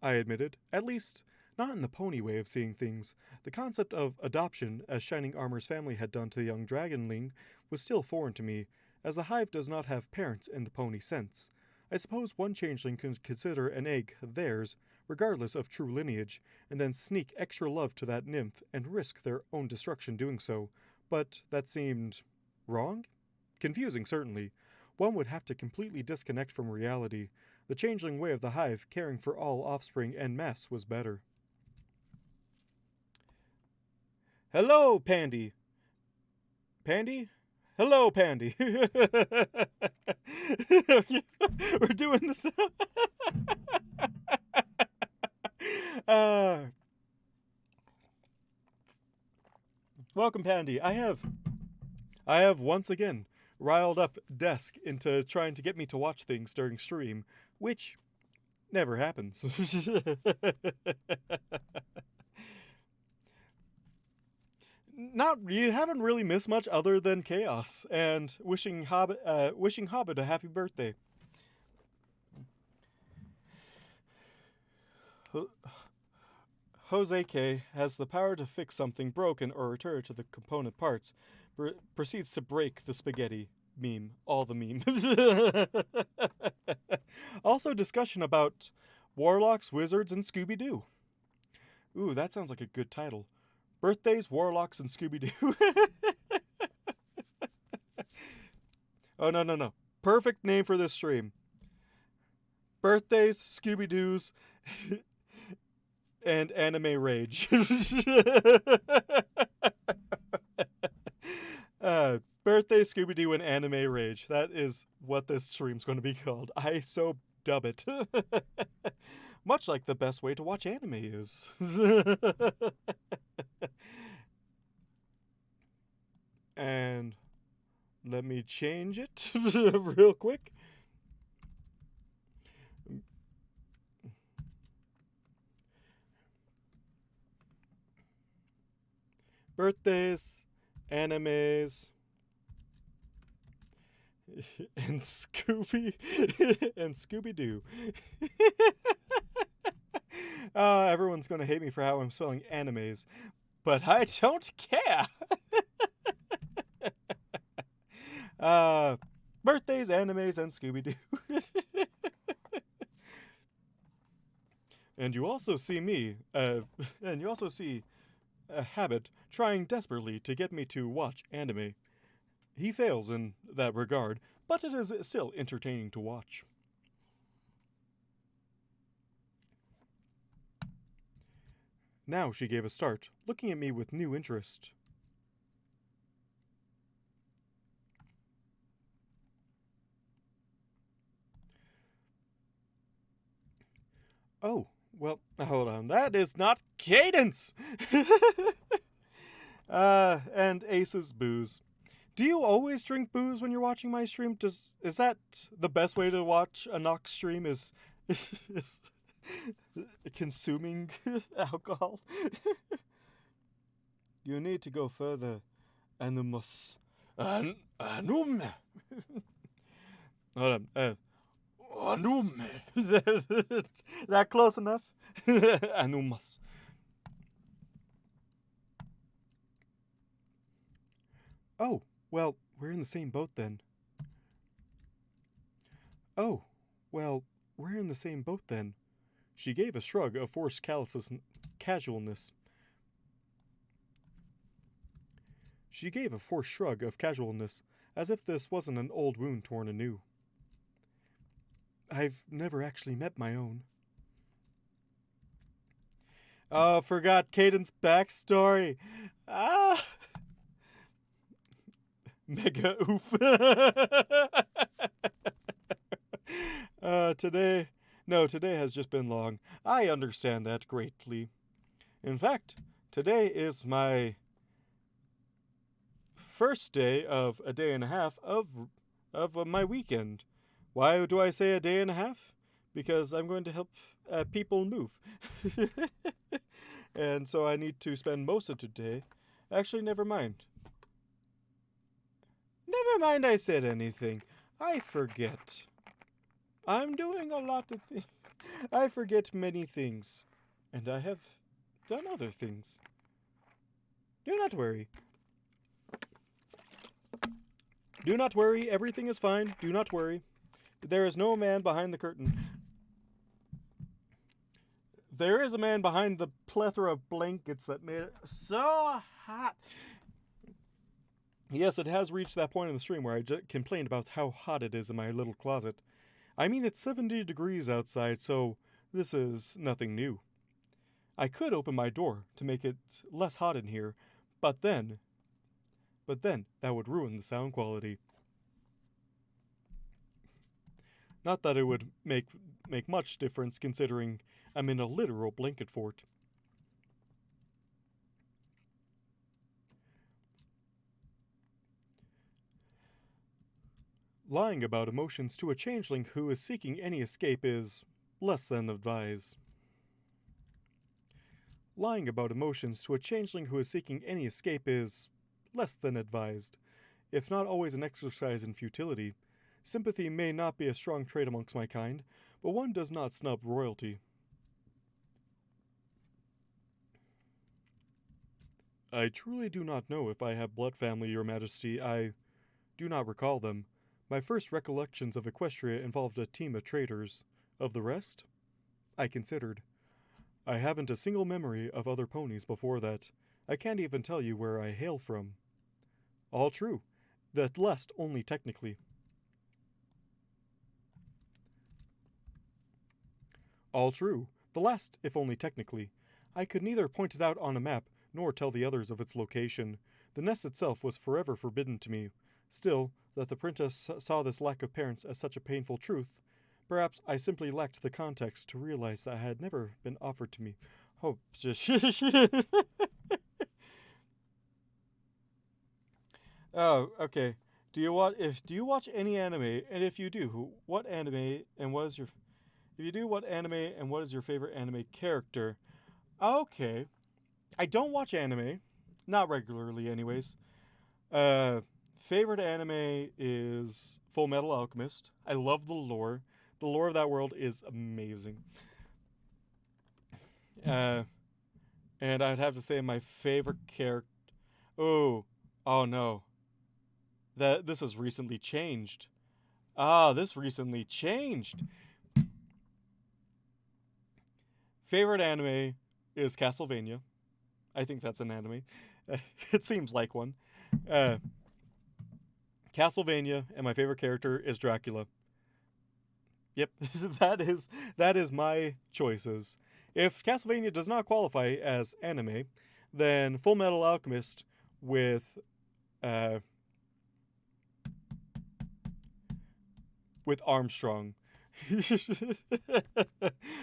I admitted, at least not in the pony way of seeing things. The concept of adoption, as Shining Armor's family had done to the young dragonling, was still foreign to me, as the hive does not have parents in the pony sense. I suppose one changeling can consider an egg theirs, regardless of true lineage, and then sneak extra love to that nymph and risk their own destruction doing so. But that seemed wrong? Confusing, certainly. One would have to completely disconnect from reality. The changeling way of the hive, caring for all offspring en masse, was better. Hello, Pandy. Pandy? Hello, Pandy. We're doing this now. Welcome, Pandy. I have once again riled up Desk into trying to get me to watch things during stream, which never happens. You haven't really missed much other than chaos and wishing Hobbit a happy birthday. Jose K has the power to fix something broken or return it to the component parts. Proceeds to break the spaghetti. meme. All the meme. Also, discussion about warlocks, wizards, and Scooby-Doo. Ooh, that sounds like a good title. Birthdays, warlocks, and Scooby-Doo. Oh, no, no, no. Perfect name for this stream. Birthdays, Scooby-Doo's, and anime rage. Birthday, Scooby-Doo, and anime rage. That is what this stream's going to be called. I so dub it. Much like the best way to watch anime is. And let me change it real quick. Birthdays, animes, and Scooby and Scooby-Doo. Everyone's gonna hate me for how I'm spelling animes, but I don't care. Birthdays, animes, and Scooby-Doo. And you also see me, and you also see a Habit trying desperately to get me to watch anime. He fails in that regard, but it is still entertaining to watch. Now she gave a start, looking at me with new interest. Oh, well, hold on. That is not cadence! And Ace's booze. Do you always drink booze when you're watching my stream? Is that the best way to watch a Nox stream is consuming alcohol? You need to go further. Animus. Anum. Hold on. Anum. That close enough? Anumas. Oh, well, we're in the same boat then. Oh, well, we're in the same boat then. She gave a shrug of forced casualness. She gave a forced shrug of casualness, as if this wasn't an old wound torn anew. I've never actually met my own. Oh, forgot Caden's backstory. Ah! Mega oof. Today has just been long. I understand that greatly. In fact, today is my first day of a day and a half of my weekend. Why do I say a day and a half? Because I'm going to help people move. And so I need to spend most of today. Actually, never mind. Never mind I said anything. I forget. I'm doing a lot of things. I forget many things. And I have done other things. Do not worry. Do not worry. Everything is fine. Do not worry. There is no man behind the curtain. There is a man behind the plethora of blankets that made it so hot. Yes, it has reached that point in the stream where I complained about how hot it is in my little closet. I mean, it's 70 degrees outside, so this is nothing new. I could open my door to make it less hot in here, but then that would ruin the sound quality. Not that it would make much difference considering I'm in a literal blanket fort. Lying about emotions to a changeling who is seeking any escape is less than advised. Lying about emotions to a changeling who is seeking any escape is less than advised. If not always an exercise in futility, sympathy may not be a strong trait amongst my kind, but one does not snub royalty. I truly do not know if I have blood family, Your Majesty. I do not recall them. My first recollections of Equestria involved a team of traders. Of the rest? I considered. I haven't a single memory of other ponies before that. I can't even tell you where I hail from. All true. That last only technically. All true. The last, if only technically. I could neither point it out on a map, nor tell the others of its location. The nest itself was forever forbidden to me. Still, that the princess saw this lack of parents as such a painful truth, perhaps I simply lacked the context to realize that it had never been offered to me. Oh, oh, okay. Do you watch any anime? And if you do, what anime and what is your if you do, what anime and what is your favorite anime character? Okay. I don't watch anime. Not regularly anyways. Favorite anime is Full Metal Alchemist. I love the lore. The lore of that world is amazing. And I'd have to say my favorite character. Oh no. This has recently changed. This recently changed. Favorite anime is Castlevania. I think that's an anime. It seems like one. Castlevania, and my favorite character is Dracula. Yep, that is my choices. If Castlevania does not qualify as anime, then Full Metal Alchemist with Armstrong.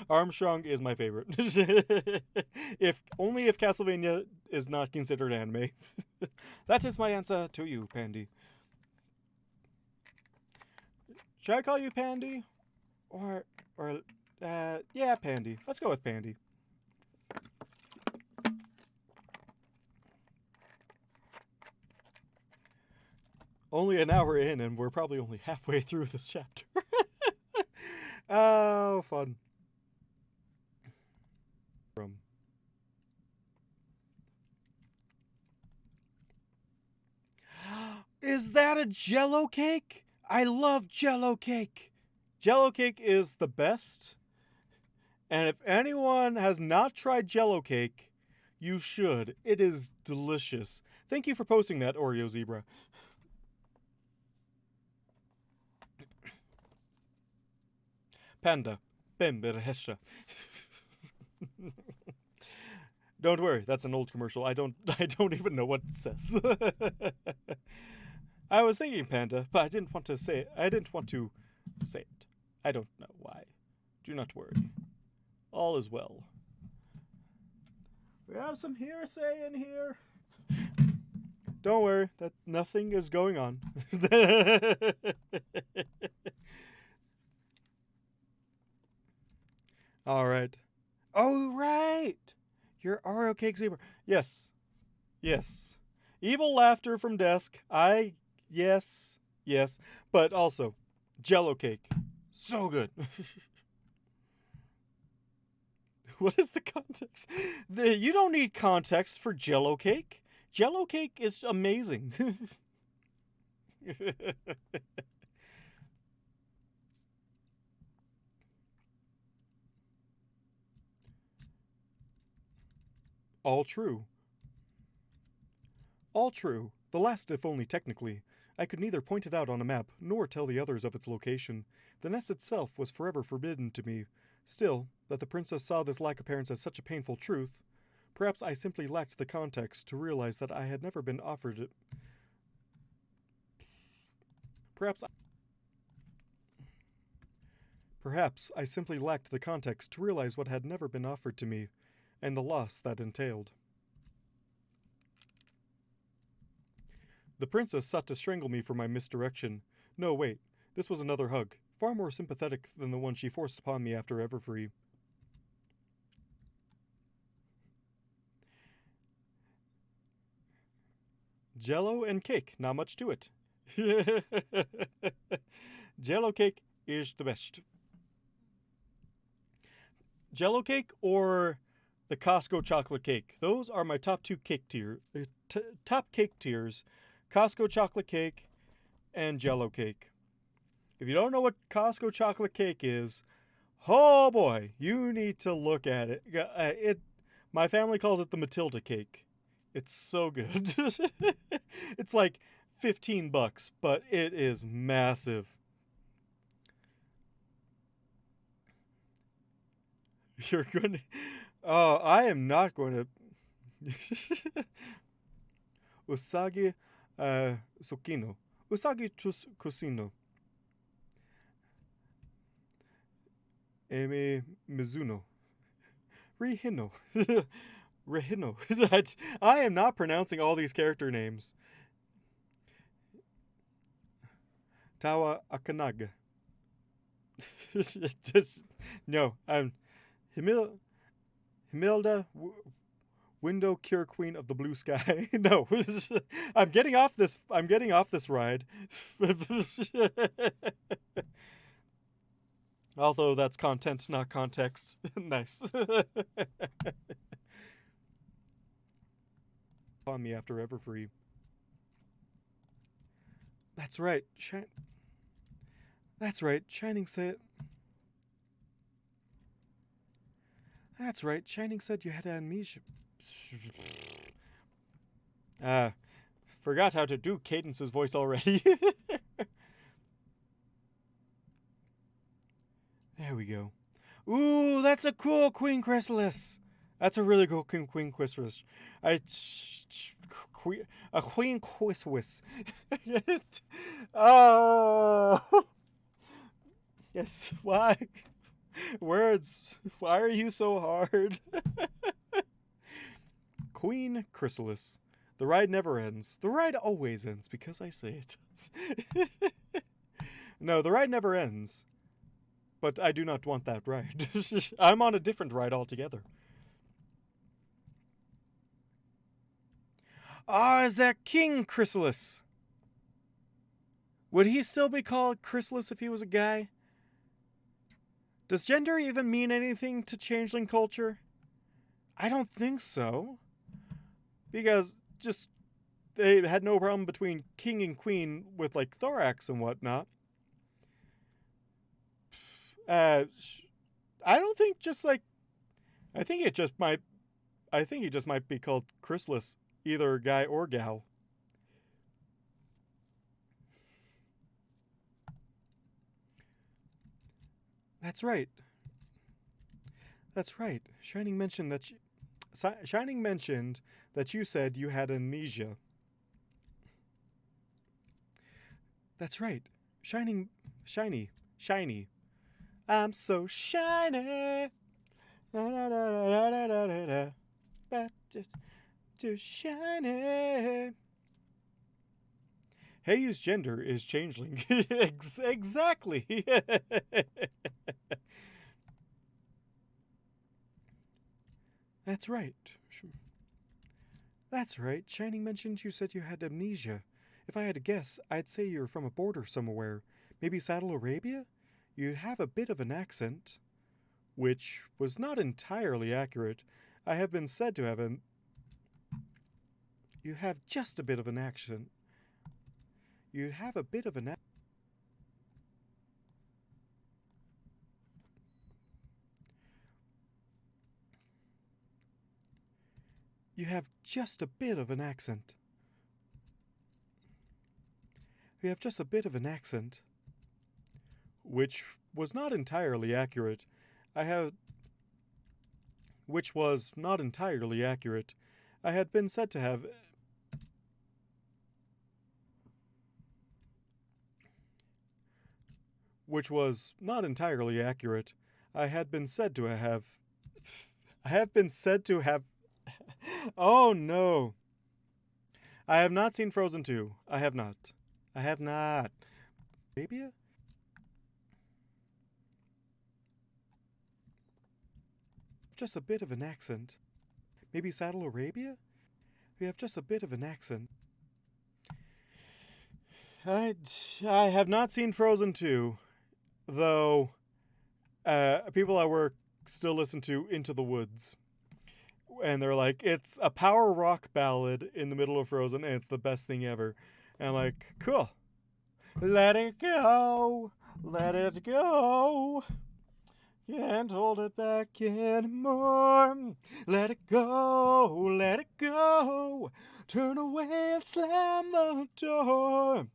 Armstrong is my favorite. If Castlevania is not considered anime. That is my answer to you, Pandy. Should I call you Pandy? Or yeah, Pandy. Let's go with Pandy. Only an hour in, and we're probably only halfway through this chapter. Oh, fun. Is that a Jello cake? I love Jello cake. Jello cake is the best. And if anyone has not tried Jello cake, you should. It is delicious. Thank you for posting that, Oreo Zebra. Panda. Bemberhesha. Don't worry, that's an old commercial. I don't even know what it says. I was thinking Panda, but I didn't want to say it. I don't know why. Do not worry. All is well. We have some hearsay in here. Don't worry, that nothing is going on. All right. Oh, right. Your Oreo cake zebra. Yes. Yes. Evil laughter from desk. Yes. But also, Jello cake. So good. What is the context? You don't need context for Jello cake. Jello cake is amazing. All true. All true. The last, if only technically. I could neither point it out on a map, nor tell the others of its location. The nest itself was forever forbidden to me. Still, that the princess saw this lack of parents as such a painful truth, perhaps I simply lacked the context to realize that I had never been offered it. Perhaps I simply lacked the context to realize what had never been offered to me, and the loss that entailed. The princess sought to strangle me for my misdirection. No, wait. This was another hug, far more sympathetic than the one she forced upon me after Everfree. Jello and cake, not much to it. Jello cake is the best. Jello cake or the Costco chocolate cake. Those are my top two cake tiers. Top cake tiers. Costco chocolate cake and Jello cake. If you don't know what Costco chocolate cake is, oh boy, you need to look at it. My family calls it the Matilda cake. It's so good. It's like $15, but it is massive. You're going to... Oh, I am not going to... Usagi Tsukino. Usagi Kusino. Eme Mizuno. Rihino. Rihino. I am not pronouncing all these character names. Tawa Akanaga. No, I'm Himilda Window Cure Queen of the Blue Sky. No, I'm getting off this ride. Although that's content, not context. Nice. On me after Everfree. That's right. That's right. Shining said. That's right. Shining said you had amnesia. Forgot how to do Cadence's voice already. There we go. Ooh, that's a cool Queen Chrysalis. That's a really cool Queen Chrysalis. A Queen Chrysalis. Oh. Yes, why? Words. Why are you so hard? Queen Chrysalis. The ride never ends. The ride always ends because I say it does. No, the ride never ends. But I do not want that ride. I'm on a different ride altogether. Ah, is that King Chrysalis? Would he still be called Chrysalis if he was a guy? Does gender even mean anything to changeling culture? I don't think so. Because just they had no problem between king and queen with like thorax and whatnot. I don't think just like I think he just might be called Chrysalis, either guy or gal. That's right. That's right. Shining mentioned that you said you had amnesia. That's right. Shiny. I'm so shiny. To shiny. Hei's gender is changeling. Exactly. That's right. That's right. Shining mentioned you said you had amnesia. If I had to guess, I'd say you're from a border somewhere. Maybe Saddle Arabia? You'd have a bit of an accent. Which was not entirely accurate. I have been said to have a... You have just a bit of an accent. You'd have a bit of an... You have just a bit of an accent. You have just a bit of an accent. Which was not entirely accurate. Which was not entirely accurate. I had been said to have... Which was not entirely accurate. I had been said to have... I have been said to have... Oh no. I have not seen Frozen 2. I have not. I have not. Arabia? Just a bit of an accent. Maybe Saddle Arabia? We have just a bit of an accent. I have not seen Frozen 2, though people at work still listen to Into the Woods. And they're like, it's a power rock ballad in the middle of Frozen, and it's the best thing ever. And I'm like, cool. Let it go. Let it go. Can't hold it back anymore. Let it go. Let it go. Turn away and slam the door.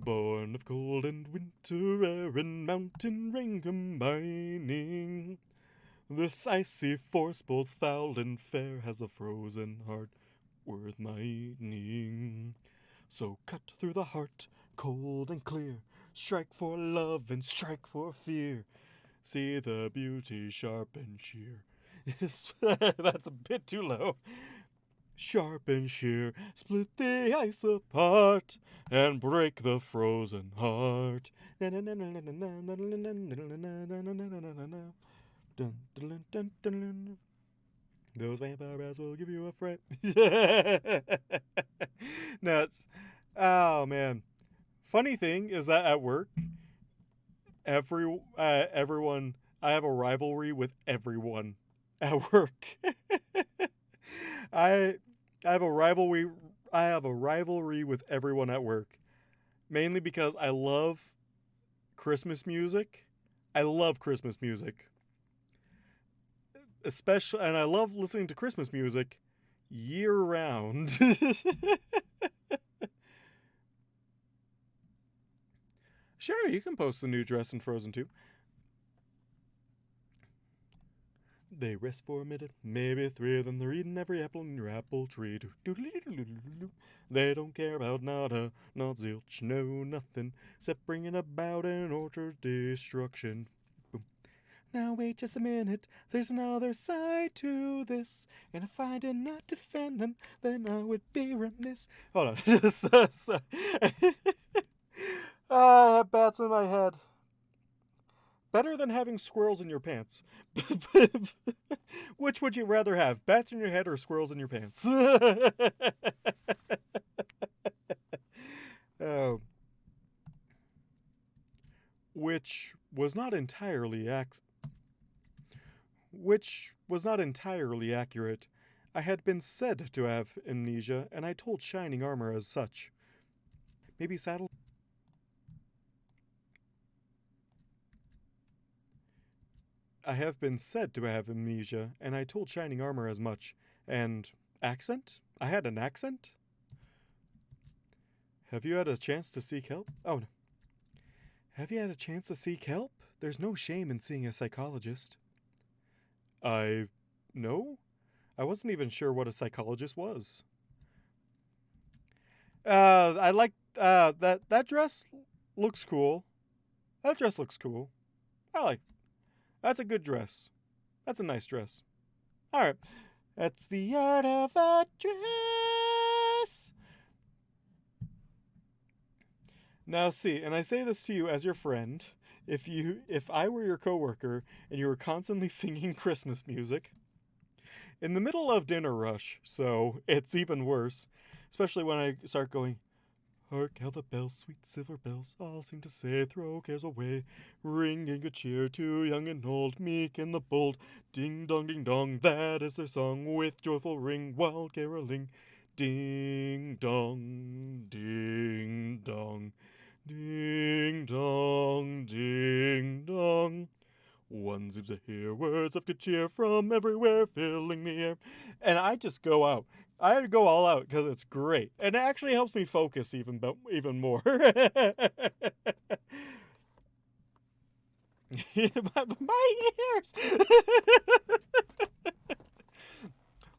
Born of cold and winter air and mountain rain combining, this icy force, both foul and fair, has a frozen heart worth mining. So cut through the heart, cold and clear, strike for love and strike for fear. See the beauty sharp and sheer. That's a bit too low. Sharp and sheer, split the ice apart and break the frozen heart. Those vampire bats will give you a fright. Nuts. Oh man. Funny thing is that at work, everyone, I have a rivalry with everyone at work. I have a rivalry. I have a rivalry with everyone at work, mainly because I love Christmas music. I love Christmas music, especially, and I love listening to Christmas music year round. Sure, you can post the new dress in Frozen 2. They rest for a minute, maybe 3 of them. They're eating every apple in your apple tree. They don't care about nada, not zilch, no nothing, except bringing about an orchard destruction. Boom. Now wait just a minute, there's another side to this, and if I did not defend them, then I would be remiss. Hold on, I have bats in my head. Better than having squirrels in your pants. Which would you rather have, bats in your head or squirrels in your pants? Which was not entirely accurate. I had been said to have amnesia, and I told Shining Armor as such. Maybe Saddle. I have been said to have amnesia, and I told Shining Armor as much. And accent? I had an accent? Have you had a chance to seek help? Oh, no. Have you had a chance to seek help? There's no shame in seeing a psychologist. No? I wasn't even sure what a psychologist was. I like, that dress looks cool. That dress looks cool. I like. That's a good dress. That's a nice dress. All right. That's the art of a dress. Now see, and I say this to you as your friend, if I were your coworker and you were constantly singing Christmas music in the middle of dinner rush, so it's even worse, especially when I start going, hark how the bells, sweet silver bells, all seem to say, throw cares away, ringing good cheer to young and old, meek and the bold. Ding dong, that is their song, with joyful ring, while caroling. Ding dong, ding dong, ding dong, ding dong. One seems to hear words of good cheer from everywhere, filling the air. And I just go out. I go all out because it's great, and it actually helps me focus even more. My ears.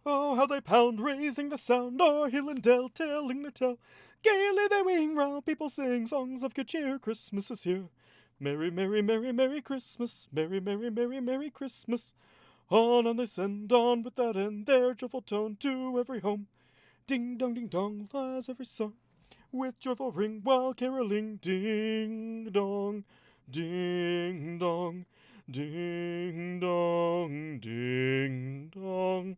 Oh, how they pound, raising the sound, o'er hill and dale, telling their tale. Gaily they wing round, people sing songs of good cheer. Christmas is here. Merry, merry, merry, merry Christmas. Merry, merry, merry, merry Christmas. On they send on without end their joyful tone to every home. Ding dong, lies every song, with joyful ring while caroling. Ding dong, ding dong, ding dong, ding dong.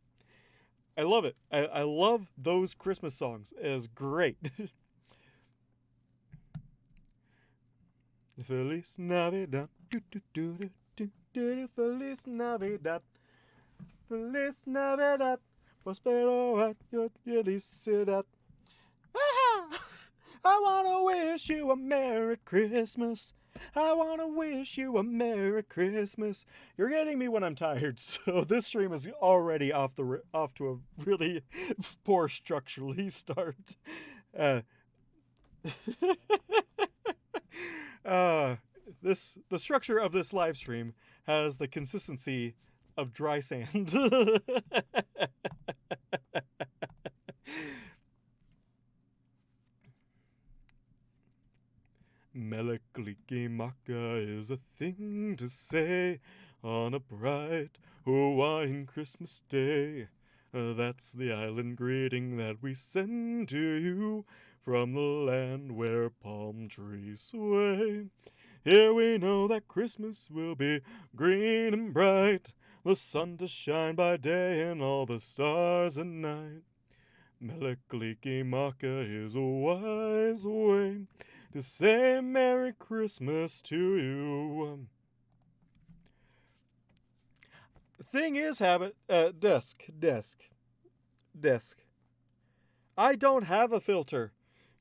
I love it. I love those Christmas songs. It is great. Feliz Navidad. Feliz Navidad. Feliz Navidad. Prospero año felicidad. I wanna wish you a Merry Christmas. I wanna wish you a Merry Christmas. You're getting me when I'm tired, so this stream is already off to a really poor structurally start. Uh, the structure of this live stream has the consistency of dry sand. Melekliki-maka is a thing to say on a bright Hawaiian Christmas day. That's the island greeting that we send to you from the land where palm trees sway. Here we know that Christmas will be green and bright, the sun to shine by day and all the stars at night. Melekliki-maka is a wise way to say Merry Christmas to you. Thing is, desk. I don't have a filter.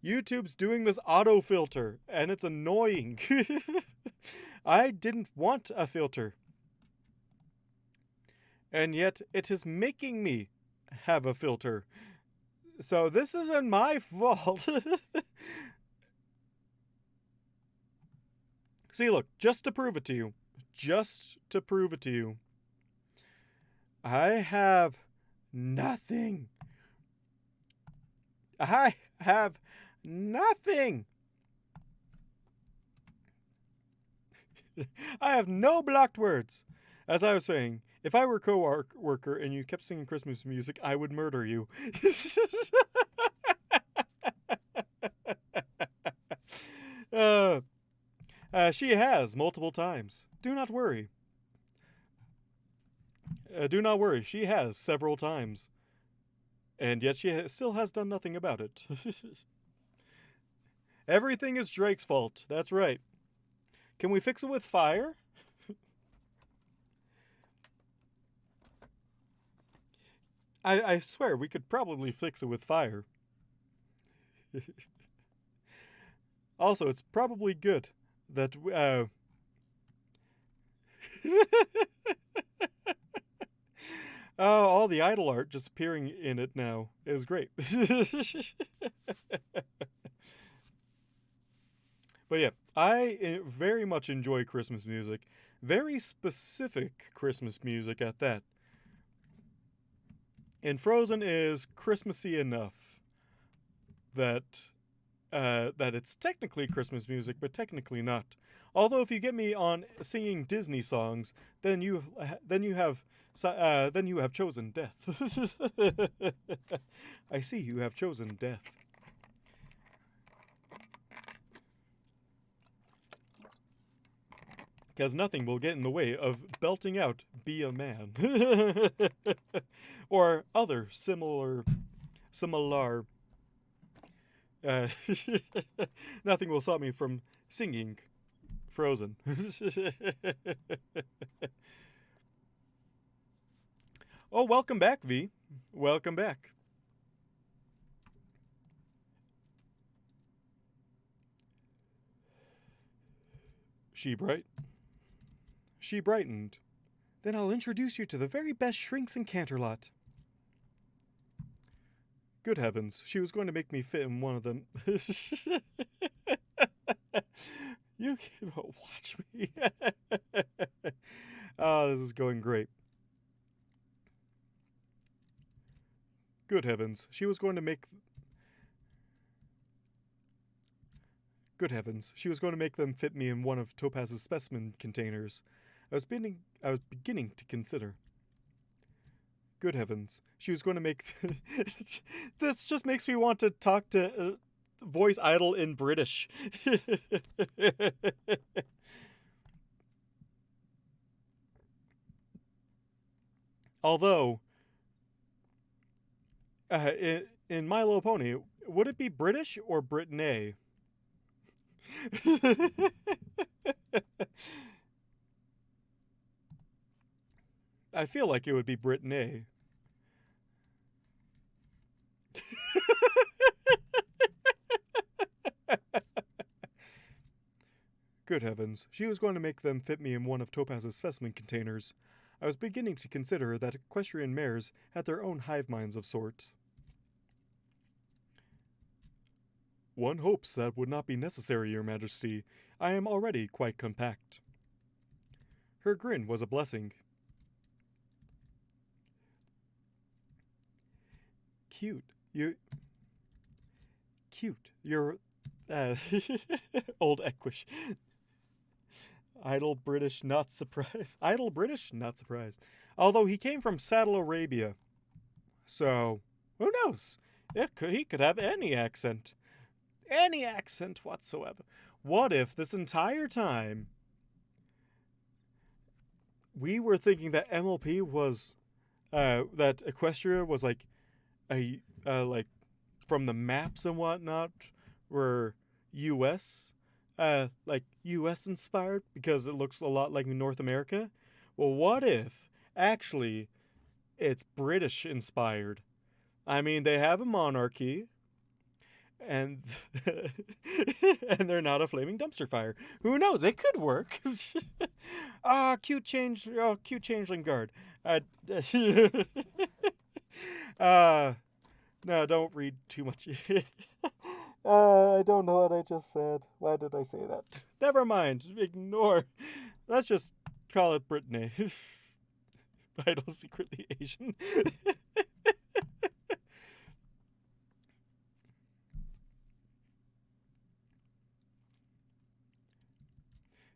YouTube's doing this auto filter, and it's annoying. I didn't want a filter. And yet, it is making me have a filter. So this isn't my fault. See, look, just to prove it to you, I have nothing. I have nothing. I have no blocked words. As I was saying, if I were a co-worker and you kept singing Christmas music, I would murder you. She has multiple times. Do not worry. Do not worry. She has several times. And yet she still has done nothing about it. Everything is Drake's fault. That's right. Can we fix it with fire? I swear we could probably fix it with fire. Also, it's probably good that oh, all the idol art just appearing in it now is great. But yeah, I very much enjoy Christmas music. Very specific Christmas music at that. And Frozen is Christmassy enough that it's technically Christmas music, but technically not. Although if you get me on singing Disney songs, then you have chosen death. I see you have chosen death. Because nothing will get in the way of belting out "Be a Man" or other similar. Nothing will stop me from singing Frozen. Oh, welcome back, V. Welcome back. She brightened. Then I'll introduce you to the very best shrinks in Canterlot. Good heavens, she was going to make me fit in one of them. You can watch me. Oh, this is going great. Good heavens, she was going to make... Good heavens, she was going to make them fit me in one of Topaz's specimen containers. I was beginning to consider. Good heavens, she was going to make... This just makes me want to talk to voice idol in British. Although, in My Little Pony, would it be British or Brittany? I feel like it would be Brittany. Good heavens, she was going to make them fit me in one of Topaz's specimen containers. I was beginning to consider that equestrian mares had their own hive minds of sorts. One hopes that would not be necessary, Your Majesty. I am already quite compact. Her grin was a blessing. Cute. You're, old Equish. Idle British, not surprised. Idle British, not surprised. Although he came from Saddle Arabia. So, who knows? He could have any accent. Any accent whatsoever. What if this entire time we were thinking that MLP was, that Equestria was like like from the maps and whatnot were US, like US inspired because it looks a lot like North America? Well, what if actually it's British inspired? I mean, they have a monarchy, and and they're not a flaming dumpster fire. Who knows? It could work. Cute changeling guard. No, don't read too much. I don't know what I just said. Why did I say that? Never mind. Ignore. Let's just call it Brittany. Vital secretly Asian.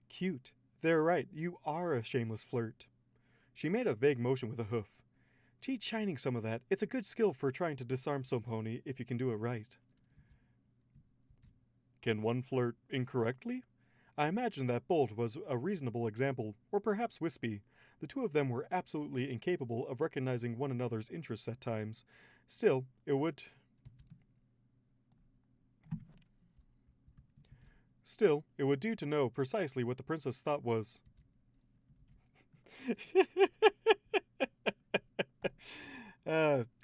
Cute. They're right. You are a shameless flirt. She made a vague motion with a hoof. Teach Shining some of that. It's a good skill for trying to disarm some pony if you can do it right. Can one flirt incorrectly? I imagine that Bolt was a reasonable example, or perhaps Wispy. The two of them were absolutely incapable of recognizing one another's interests at times. Still, it would do to know precisely what the princess thought was.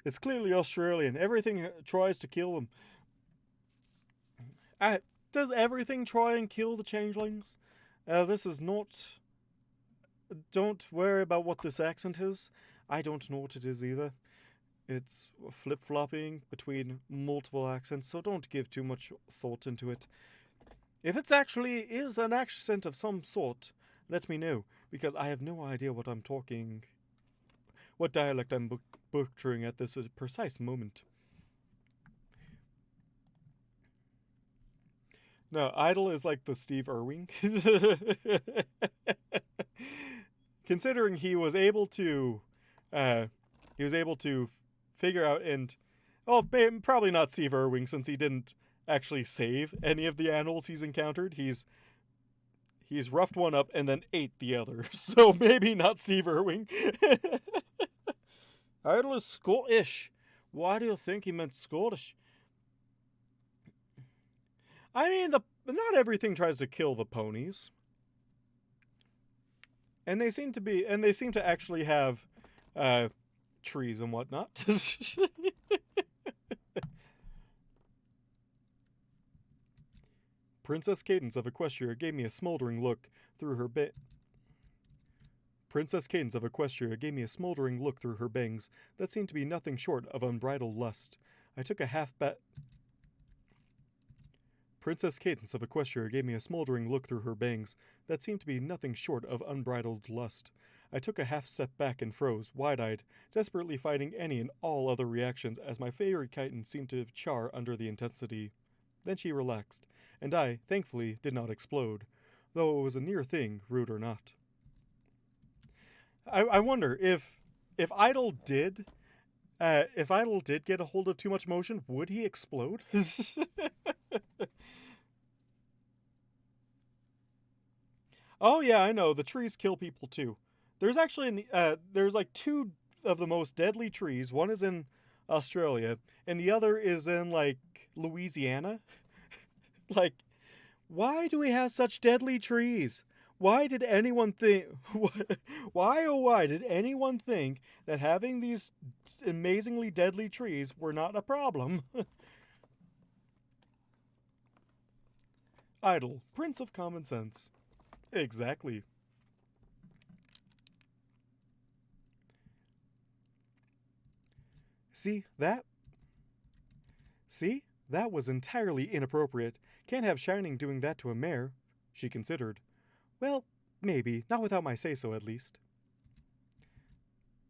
It's clearly Australian. Everything tries to kill them. Does everything try and kill the changelings? This is not... Don't worry about what this accent is. I don't know what it is either. It's flip-flopping between multiple accents, so don't give too much thought into it. If it actually is an accent of some sort, let me know, because I have no idea what dialect I'm butchering at this precise moment. No, Idle is like the Steve Irwin. Considering he was able to figure out and, probably not Steve Irwin since he didn't actually save any of the animals he's encountered. He's roughed one up and then ate the other. So maybe not Steve Irwin. Idle is Scottish. Why do you think he meant Scottish? I mean, not everything tries to kill the ponies. And they seem to actually have trees and whatnot. Princess Cadence of Equestria gave me a smoldering look through her bangs that seemed to be nothing short of unbridled lust. I took a half bet. Princess Cadence of Equestria gave me a smoldering look through her bangs that seemed to be nothing short of unbridled lust. I took a half step back and froze, wide-eyed, desperately fighting any and all other reactions as my fairy chitin seemed to char under the intensity. Then she relaxed, and I, thankfully, did not explode, though it was a near thing, rude or not. I wonder if Idle did get a hold of too much motion, would he explode? Oh yeah, I know. The trees kill people too. There's actually there's like two of the most deadly trees. One is in Australia, and the other is in like Louisiana. Like, why do we have such deadly trees? Why did anyone think? Why did anyone think that having these amazingly deadly trees were not a problem? Idle, Prince of Common Sense. Exactly. See, that? See? That was entirely inappropriate. Can't have Shining doing that to a mare. She considered. Well, maybe. Not without my say-so, at least.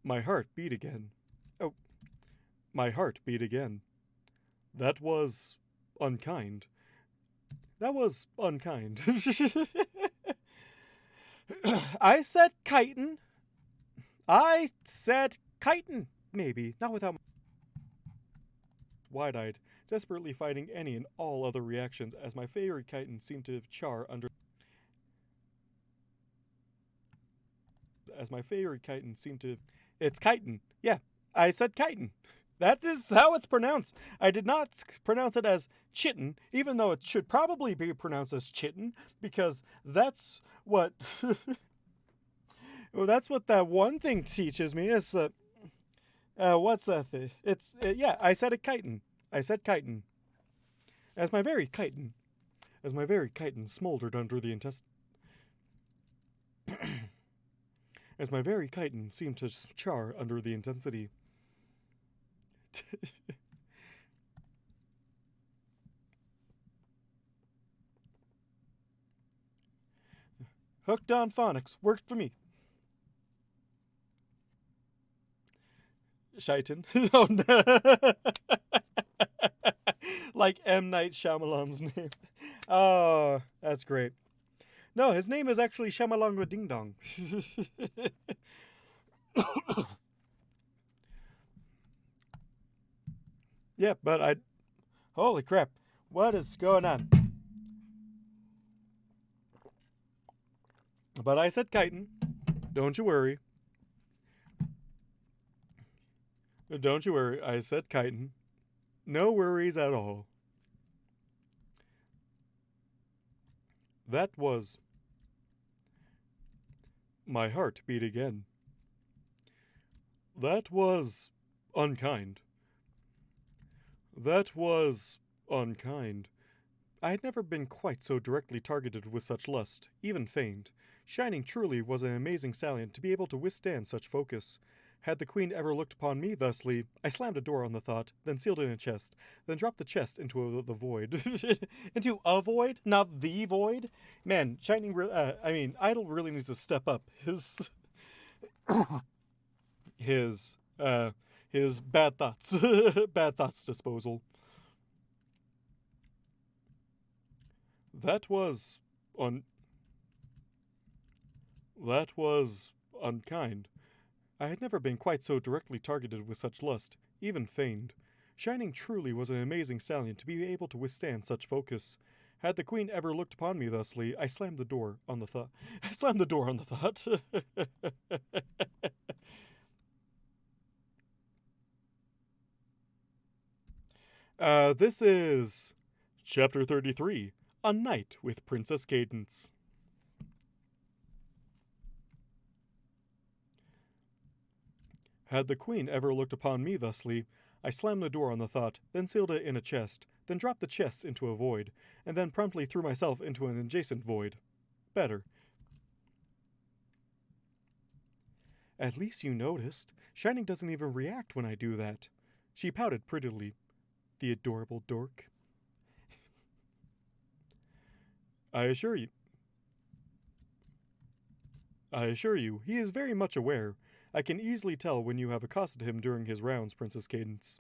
My heart beat again. Oh, my heart beat again. That was unkind. That was unkind. I said chitin. I said chitin. Maybe. Not without wide-eyed, desperately fighting any and all other reactions as my favorite chitin seemed to char under It's chitin. Yeah, I said chitin. That is how it's pronounced. I did not pronounce it as chitin, even though it should probably be pronounced as chitin, because that's what well, that's what that one thing teaches me is what's that thing? It's yeah, I said it chitin. I said chitin. As my very chitin smoldered under the intestine. As my very chitin seemed to char under the intensity. Hooked on phonics. Worked for me. Shitin. Oh, no. Like M. Night Shyamalan's name. Oh, that's great. No, his name is actually Shyamalanga Ding Dong. Yeah, but I... Holy crap. What is going on? But I said chitin. Don't you worry. Don't you worry. I said chitin. No worries at all. That was... My heart beat again. That was unkind. That was unkind. I had never been quite so directly targeted with such lust, even feigned. Shining truly was an amazing stallion to be able to withstand such focus. Had the queen ever looked upon me thusly, I slammed a door on the thought, then sealed in a chest, then dropped the chest into the void. Into a void? Not the void? Man, Idol really needs to step up his... his bad thoughts. Bad thoughts disposal. That was unkind. I had never been quite so directly targeted with such lust, even feigned. Shining truly was an amazing stallion to be able to withstand such focus. Had the queen ever looked upon me thusly, I slammed the door on the thought. I slammed the door on the thought. This is Chapter 33, A Night with Princess Cadence. Had the queen ever looked upon me thusly, I slammed the door on the thought, then sealed it in a chest, then dropped the chest into a void, and then promptly threw myself into an adjacent void. Better. At least you noticed. Shining doesn't even react when I do that. She pouted prettily. The adorable dork. I assure you, he is very much aware. I can easily tell when you have accosted him during his rounds, Princess Cadence.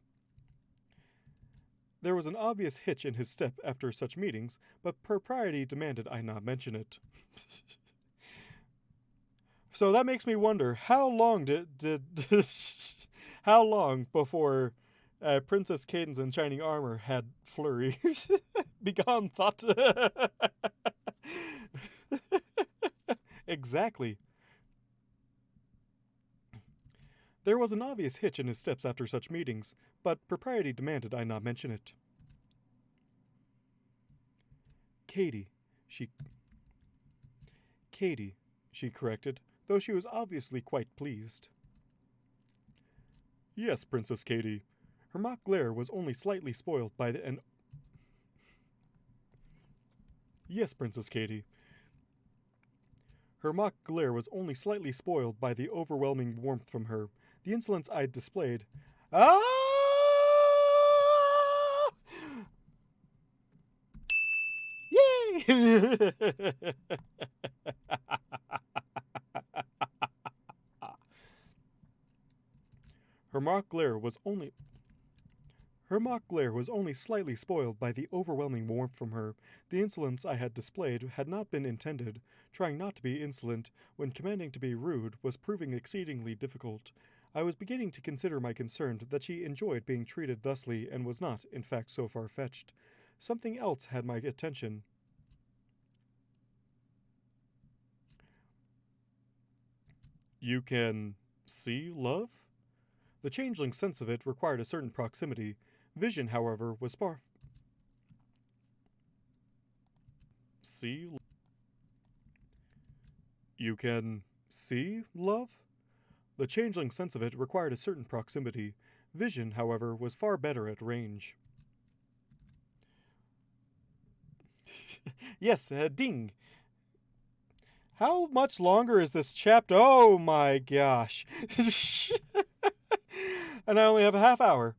There was an obvious hitch in his step after such meetings, but propriety demanded I not mention it. So that makes me wonder, how long how long before Princess Cadence in Shining Armor had flurry? Begone thought. Exactly. There was an obvious hitch in his steps after such meetings, but propriety demanded I not mention it. Katie, she corrected, though she was obviously quite pleased. Yes, Princess Katie. Her mock glare was only slightly spoiled by the... Yes, Princess Katie. Her mock glare was only slightly spoiled by the overwhelming warmth from her. The insolence I'd displayed. Ah! Yay! Her mock glare was only slightly spoiled by the overwhelming warmth from her. The insolence I had displayed had not been intended. Trying not to be insolent when commanding to be rude was proving exceedingly difficult. I was beginning to consider my concern that she enjoyed being treated thusly and was not, in fact, so far-fetched. Something else had my attention. You can see love? The changeling's sense of it required a certain proximity. Vision, however, was far. See? You can see love? The changeling's sense of it required a certain proximity. Vision, however, was far better at range. Yes, ding. How much longer is this chapter? Oh my gosh. And I only have a half hour.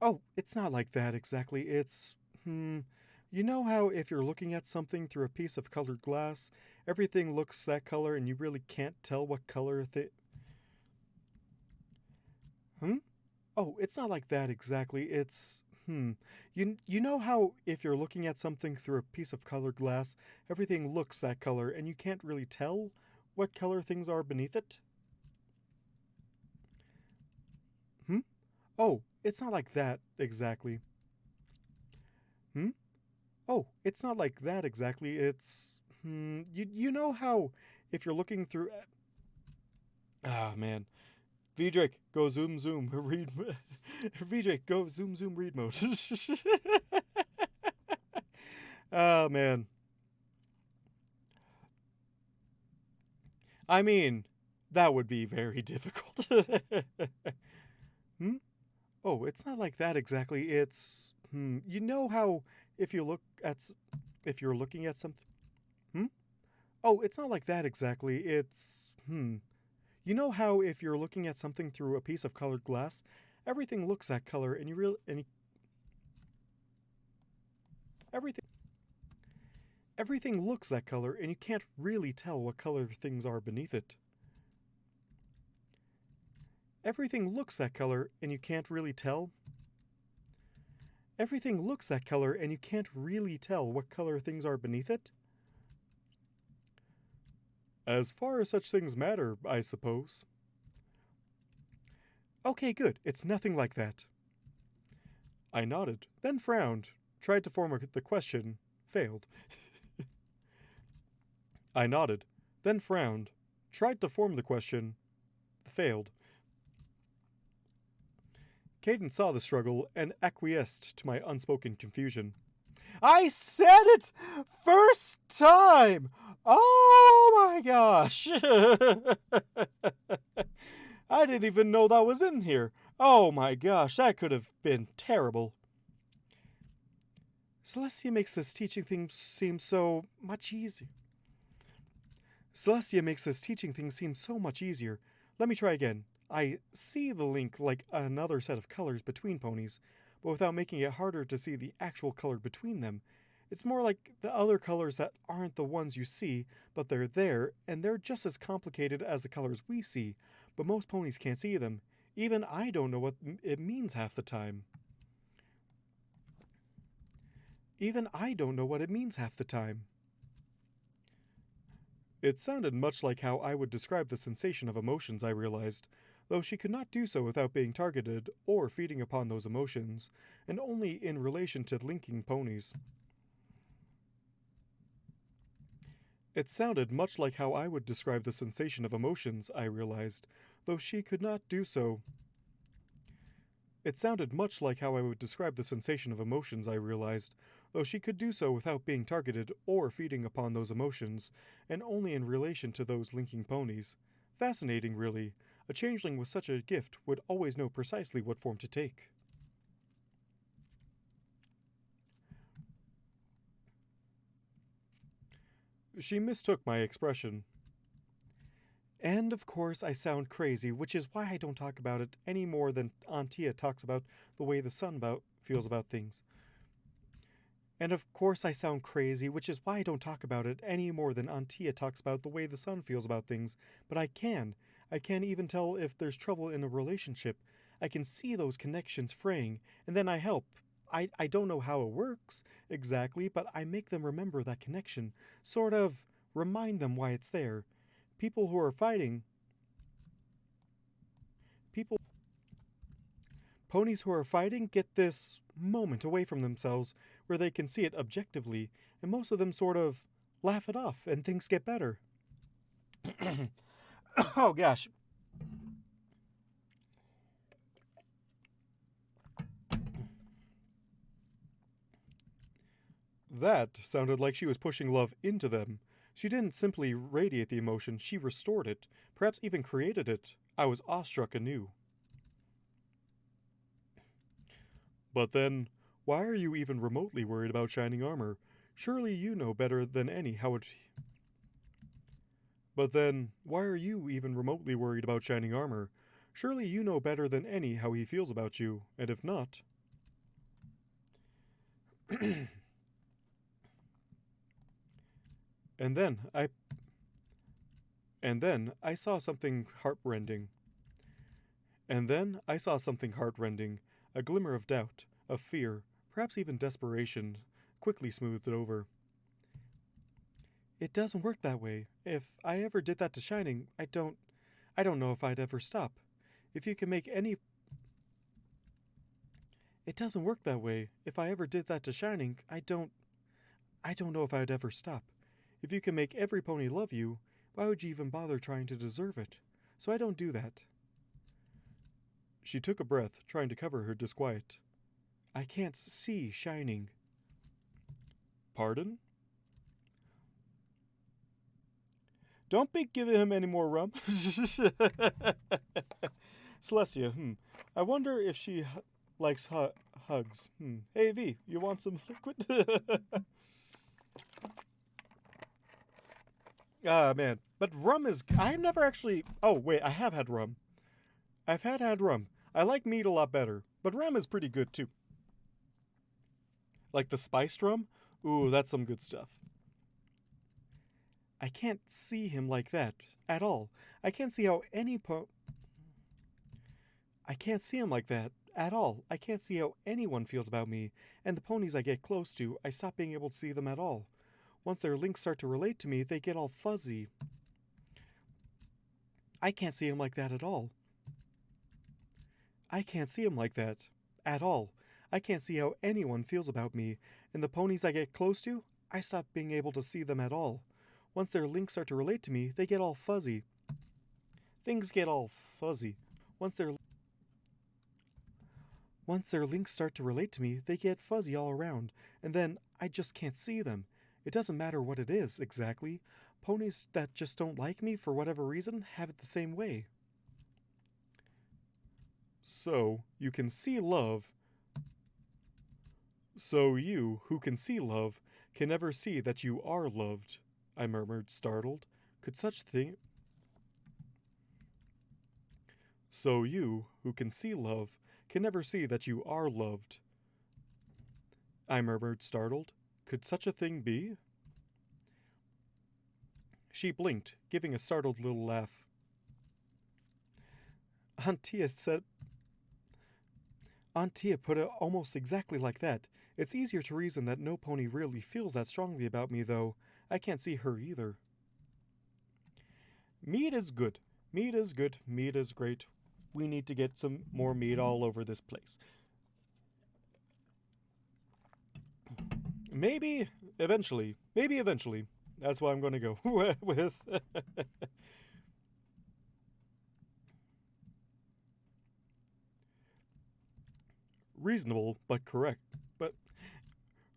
Oh, it's not like that exactly. It's, you know how if you're looking at something through a piece of colored glass, everything looks that color and you really can't tell what color Oh, it's not like that exactly. It's, You know how if you're looking at something through a piece of colored glass, everything looks that color and you can't really tell what color things are beneath it? Oh, it's not like that exactly. Oh, it's not like that exactly. It's, you know how if you're looking through. Ah, man. V-Drake, go zoom zoom read. V-Drake, go zoom zoom read mode. Oh, man. I mean, that would be very difficult. Oh, it's not like that exactly. It's, you know how if you look at, if you're looking at something. Oh, it's not like that exactly. It's, You know how if you're looking at something through a piece of colored glass, everything looks that color and everything looks that color and you can't really tell what color things are beneath it. Everything looks that color and you can't really tell. Everything looks that color and you can't really tell what color things are beneath it. As far as such things matter, I suppose. Okay, good. It's nothing like that. I nodded, then frowned, tried to form the question, failed. I nodded, then frowned, tried to form the question, failed. Caden saw the struggle and acquiesced to my unspoken confusion. I said it! First time! Oh my gosh! I didn't even know that was in here. Oh my gosh, that could have been terrible. Celestia makes this teaching thing seem so much easier. Celestia makes this teaching thing seem so much easier. Let me try again. I see the link like another set of colors between ponies, but without making it harder to see the actual color between them. It's more like the other colors that aren't the ones you see, but they're there, and they're just as complicated as the colors we see, but most ponies can't see them. Even I don't know what it means half the time. Even I don't know what it means half the time. It sounded much like how I would describe the sensation of emotions, I realized, though she could not do so without being targeted or feeding upon those emotions, and only in relation to linking ponies. It sounded much like how I would describe the sensation of emotions, I realized, though she could not do so. It sounded much like how I would describe the sensation of emotions, I realized, though she could do so without being targeted or feeding upon those emotions, and only in relation to those linking ponies. Fascinating, really. A changeling with such a gift would always know precisely what form to take. She mistook my expression. And of course, I sound crazy, which is why I don't talk about it any more than Aunt Tia talks about the way the sun feels about things. And of course, I sound crazy, which is why I don't talk about it any more than Aunt Tia talks about the way the sun feels about things. But I can. I can even tell if there's trouble in a relationship. I can see those connections fraying, and then I help. I don't know how it works exactly, but I make them remember that connection. Sort of remind them why it's there. People who are fighting. People. Ponies who are fighting get this moment away from themselves where they can see it objectively, and most of them sort of laugh it off and things get better. Oh gosh. That sounded like she was pushing love into them. She didn't simply radiate the emotion, she restored it, perhaps even created it. I was awestruck anew. But then, why are you even remotely worried about shining armor? Surely you know better than any how it. But then, why are you even remotely worried about shining armor? Surely you know better than any how he feels about you, and if not. and then I. And then I saw something heartrending. And then I saw something heartrending, a glimmer of doubt, of fear, perhaps even desperation, quickly smoothed over. It doesn't work that way. If I ever did that to Shining, I don't know if I'd ever stop. If you can make any It doesn't work that way. If I ever did that to Shining, I don't know if I'd ever stop. If you can make every pony love you, why would you even bother trying to deserve it? So I don't do that. She took a breath, trying to cover her disquiet. I can't see Shining. Pardon? Don't be giving him any more rum. Celestia, I wonder if she likes hugs. Hey, V, you want some liquid? Ah, man. But rum is... I've never actually... Oh, wait, I have had rum. I've had rum. I like meat a lot better, but rum is pretty good, too. Like the spiced rum? Ooh, that's some good stuff. I can't see him like that at all. I can't see how I can't see him like that at all. I can't see how anyone feels about me, and the ponies I get close to, I stop being able to see them at all. Once their links start to relate to me, they get all fuzzy. I can't see him like that at all. I can't see him like that at all. I can't see how anyone feels about me, and the ponies I get close to, I stop being able to see them at all. Once their links start to relate to me, they get all fuzzy. Things get all fuzzy. Once their links start to relate to me, they get fuzzy all around, and then I just can't see them. It doesn't matter what it is, exactly. Ponies that just don't like me for whatever reason have it the same way. So, you can see love. So you, who can see love, can never see that you are loved, I murmured, startled. Could such thing... So you, who can see love, can never see that you are loved, I murmured, startled. Could such a thing be? She blinked, giving a startled little laugh. Aunt Tia put it almost exactly like that. It's easier to reason that no pony really feels that strongly about me, though. I can't see her either. Meat is good. Meat is good. Meat is great. We need to get some more meat all over this place. Maybe eventually. Maybe eventually. That's what I'm going to go with. Reasonable, but correct.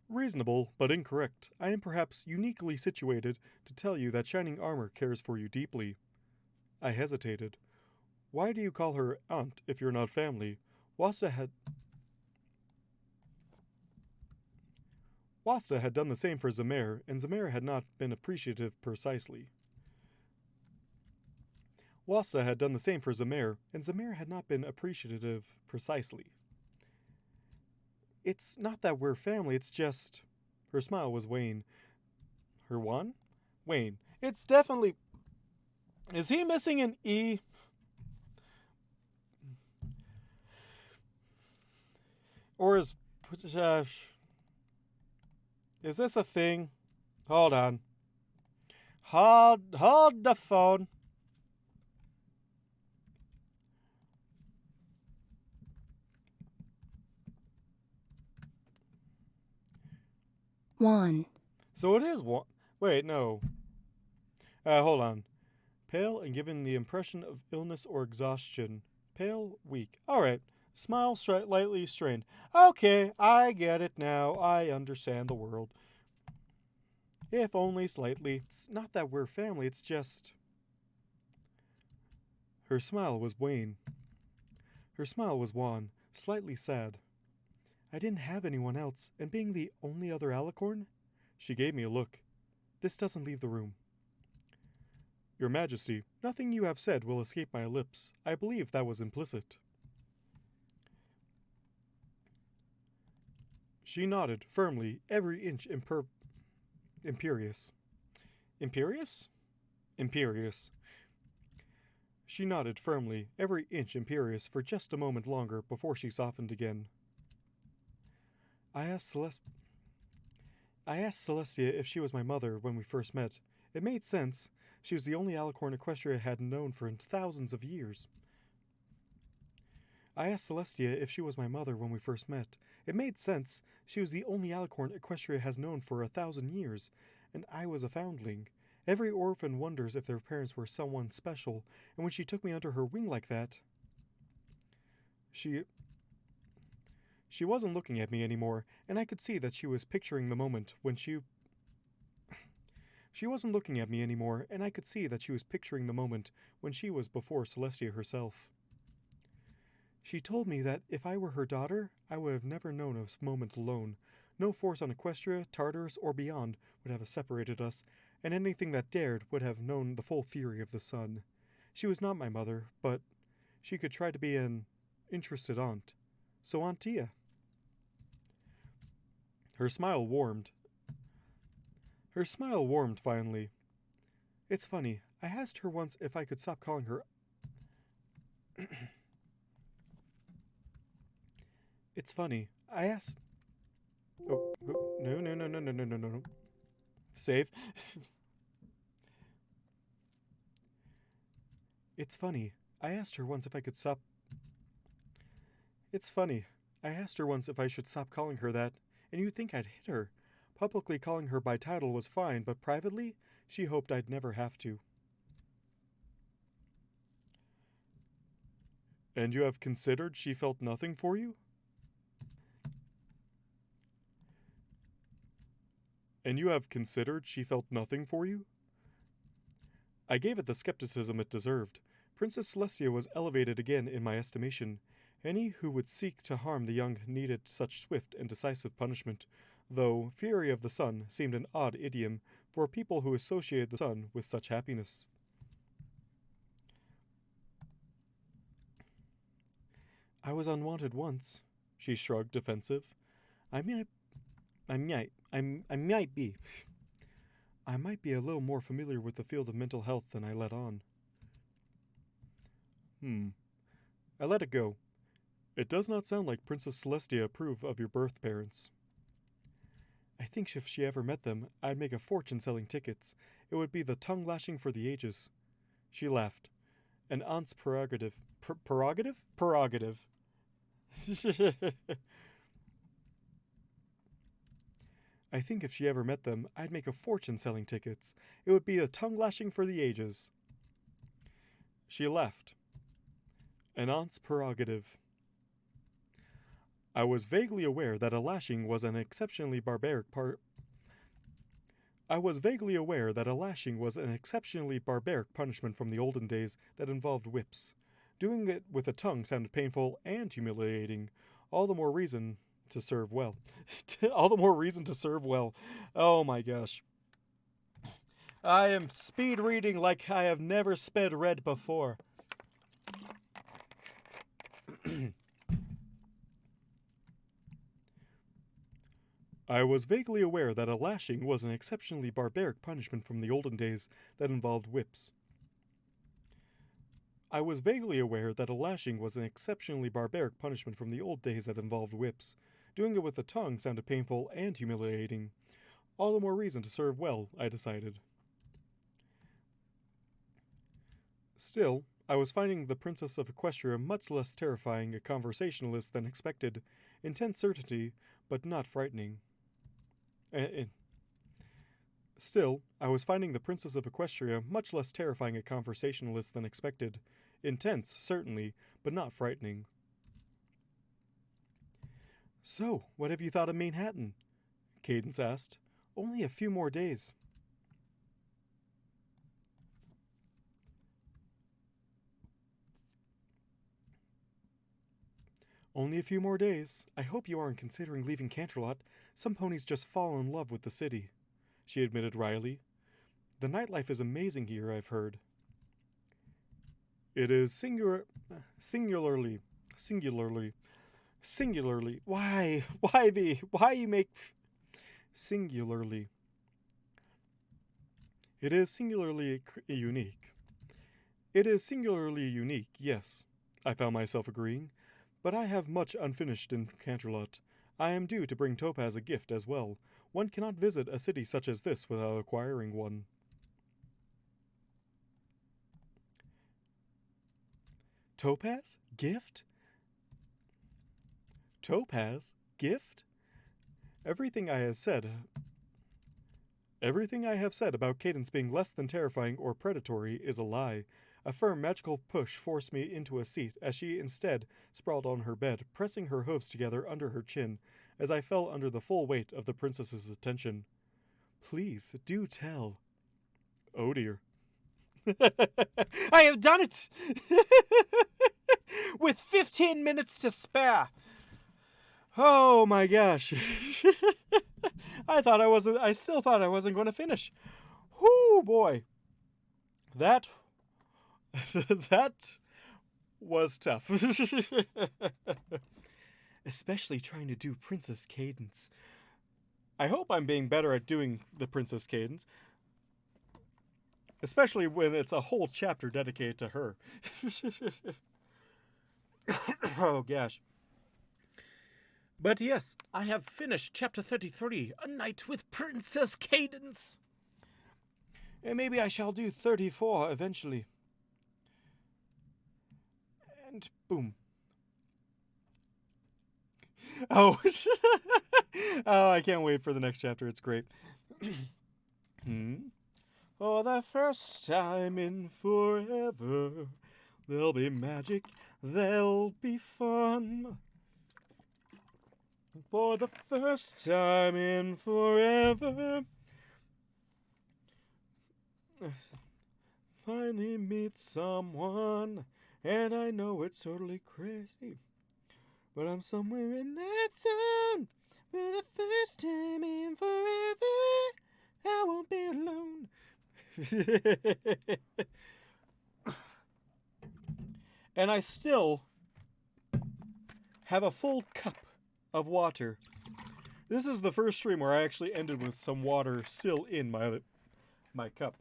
Reasonable, but incorrect. I am perhaps uniquely situated to tell you that shining armor cares for you deeply. I hesitated. Why do you call her aunt if you're not family? Wasta had Wasta had done the same for Zamir, and Zamir had not been appreciative precisely. Wasta had done the same for Zamir, and Zamir had not been appreciative precisely. It's not that we're family, it's just... Her smile was wan. Her one? Wayne. It's definitely... Is he missing an E? Or is this a thing? Hold on. Hold the phone. Juan. So it is one. Wait, no. Hold on. Pale and given the impression of illness or exhaustion. Pale, weak. Alright. Smile lightly strained. Okay, I get it now. I understand the world. If only slightly. It's not that we're family, it's just... Her smile was wan. Her smile was wan, slightly sad. I didn't have anyone else, and being the only other alicorn? She gave me a look. This doesn't leave the room. Your Majesty, nothing you have said will escape my lips. I believe that was implicit. She nodded firmly, every inch imperious. Imperious? Imperious. She nodded firmly, every inch imperious, for just a moment longer before she softened again. I asked Celestia if she was my mother when we first met. It made sense. She was the only alicorn Equestria had known for thousands of years. I asked Celestia if she was my mother when we first met. It made sense. She was the only alicorn Equestria has known for 1,000 years, and I was a foundling. Every orphan wonders if their parents were someone special, and when she took me under her wing like that... She wasn't looking at me anymore, and I could see that she was picturing the moment when she wasn't looking at me anymore, and I could see that she was picturing the moment when she was before Celestia herself. She told me that if I were her daughter, I would have never known a moment alone. No force on Equestria, Tartarus, or beyond would have separated us, and anything that dared would have known the full fury of the sun. She was not my mother, but she could try to be an interested aunt. So Aunt Tia. Her smile warmed. Her smile warmed finally. It's funny, I asked her once if I could stop calling her... It's funny, I asked... Oh, no. Save. It's funny, I asked her once if I could stop... It's funny, I asked her once if I should stop calling her that, and you'd think I'd hit her. Publicly calling her by title was fine, but privately, she hoped I'd never have to. And you have considered she felt nothing for you? And you have considered she felt nothing for you? I gave it the skepticism it deserved. Princess Celestia was elevated again in my estimation. Any who would seek to harm the young needed such swift and decisive punishment, though Fury of the Sun seemed an odd idiom for people who associated the sun with such happiness. I was unwanted once, she shrugged, defensive. I might be. I might be a little more familiar with the field of mental health than I let on. I let it go. It does not sound like Princess Celestia approved of your birth parents. I think if she ever met them, I'd make a fortune selling tickets. It would be the tongue lashing for the ages. She laughed. An aunt's prerogative. Prerogative? Prerogative. I think if she ever met them, I'd make a fortune selling tickets. It would be a tongue lashing for the ages. She laughed. An aunt's prerogative. I was vaguely aware that a lashing was an exceptionally barbaric punishment from the olden days that involved whips. Doing it with a tongue sounded painful and humiliating. All the more reason to serve well. All the more reason to serve well. Oh my gosh. I am speed reading like I have never sped read before. I was vaguely aware that a lashing was an exceptionally barbaric punishment from the olden days that involved whips. I was vaguely aware that a lashing was an exceptionally barbaric punishment from the old days that involved whips. Doing it with the tongue sounded painful and humiliating. All the more reason to serve well, I decided. Still, I was finding the Princess of Equestria much less terrifying a conversationalist than expected. Intense certainty, but not frightening. Still, I was finding the Princess of Equestria much less terrifying a conversationalist than expected. Intense, certainly, but not frightening. So, what have you thought of Manhattan? Cadence asked. Only a few more days. Only a few more days. I hope you aren't considering leaving Canterlot. Some ponies just fall in love with the city, she admitted wryly. The nightlife is amazing here, I've heard. It is singularly. Why you make singularly? It is singularly unique. It is singularly unique, yes, I found myself agreeing. But I have much unfinished in Canterlot. I am due to bring Topaz a gift as well. One cannot visit a city such as this without acquiring one. Topaz? Gift? Topaz? Gift? Everything I have said about Cadence being less than terrifying or predatory is a lie. A firm magical push forced me into a seat as she instead sprawled on her bed, pressing her hooves together under her chin as I fell under the full weight of the princess's attention. Please, do tell. Oh dear. I have done it! With 15 minutes to spare. Oh my gosh. I still thought I wasn't going to finish. Whoo boy. That was tough. Especially trying to do Princess Cadence. I hope I'm being better at doing the Princess Cadence. Especially when it's a whole chapter dedicated to her. Oh gosh. But yes, I have finished chapter 33, A Night with Princess Cadence. And maybe I shall do 34 eventually. And boom. Oh. Oh, I can't wait for the next chapter. It's great. For the first time in forever, there'll be magic, there'll be fun. For the first time in forever, finally meet someone, and I know it's totally crazy, but I'm somewhere in that zone. For the first time in forever, I won't be alone. And I still have a full cup of water. This is the first stream where I actually ended with some water still in my cup.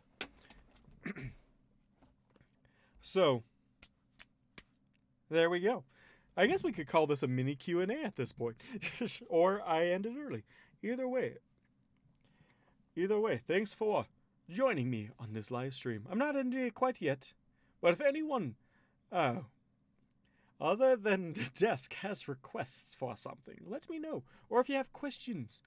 So, there we go. I guess we could call this a mini Q&A at this point. Or I ended early. Either way, thanks for joining me on this live stream. I'm not ending it quite yet, but if anyone other than the desk has requests for something, let me know. Or if you have questions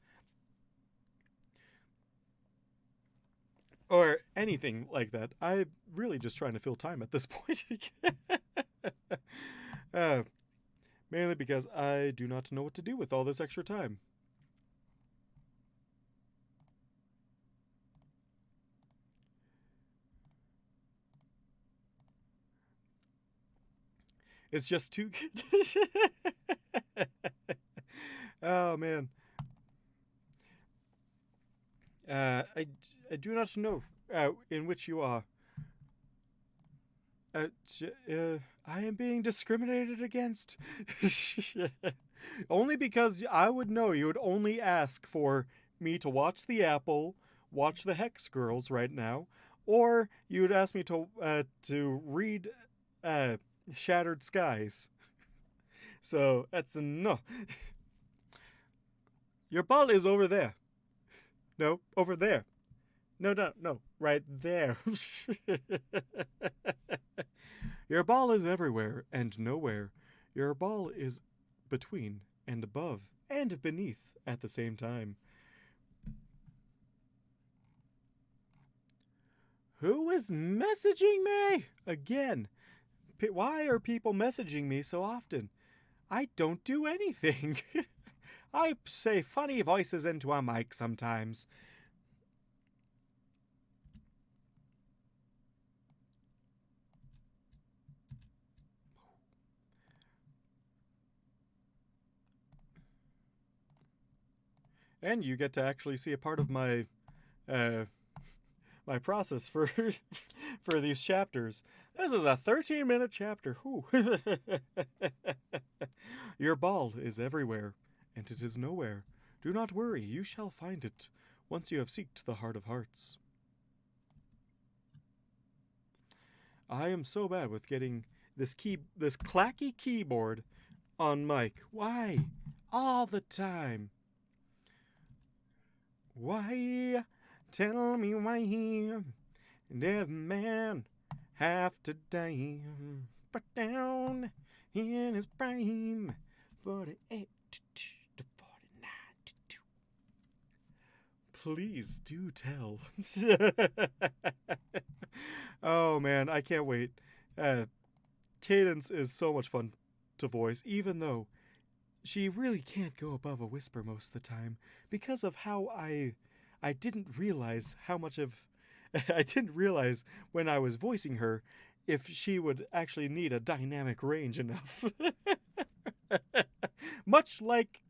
or anything like that. I'm really just trying to fill time at this point. Mainly because I do not know what to do with all this extra time. It's just too Oh man. I do not know in which you are. I am being discriminated against. Only because I would know you would only ask for me to watch the apple, watch the Hex Girls right now, or you would ask me to read Shattered Skies. So that's a no. Your ball is over there. No, over there. No, right there. Your ball is everywhere and nowhere. Your ball is between and above and beneath at the same time. Who is messaging me? Again. Why are people messaging me so often? I don't do anything. I say funny voices into a mic sometimes. And you get to actually see a part of my my process for for these chapters. This is a 13-minute chapter. Your ball is everywhere, and it is nowhere. Do not worry, you shall find it once you have seeked the heart of hearts. I am so bad with getting this clacky keyboard on mic. Why? All the time. Why? Tell me why did man have to die? But down in his prime, 48 to 49 to 2. Please do tell. Oh man, I can't wait. Cadence is so much fun to voice, even though she really can't go above a whisper most of the time because of how I didn't realize how much of I didn't realize when I was voicing her if she would actually need a dynamic range enough. much like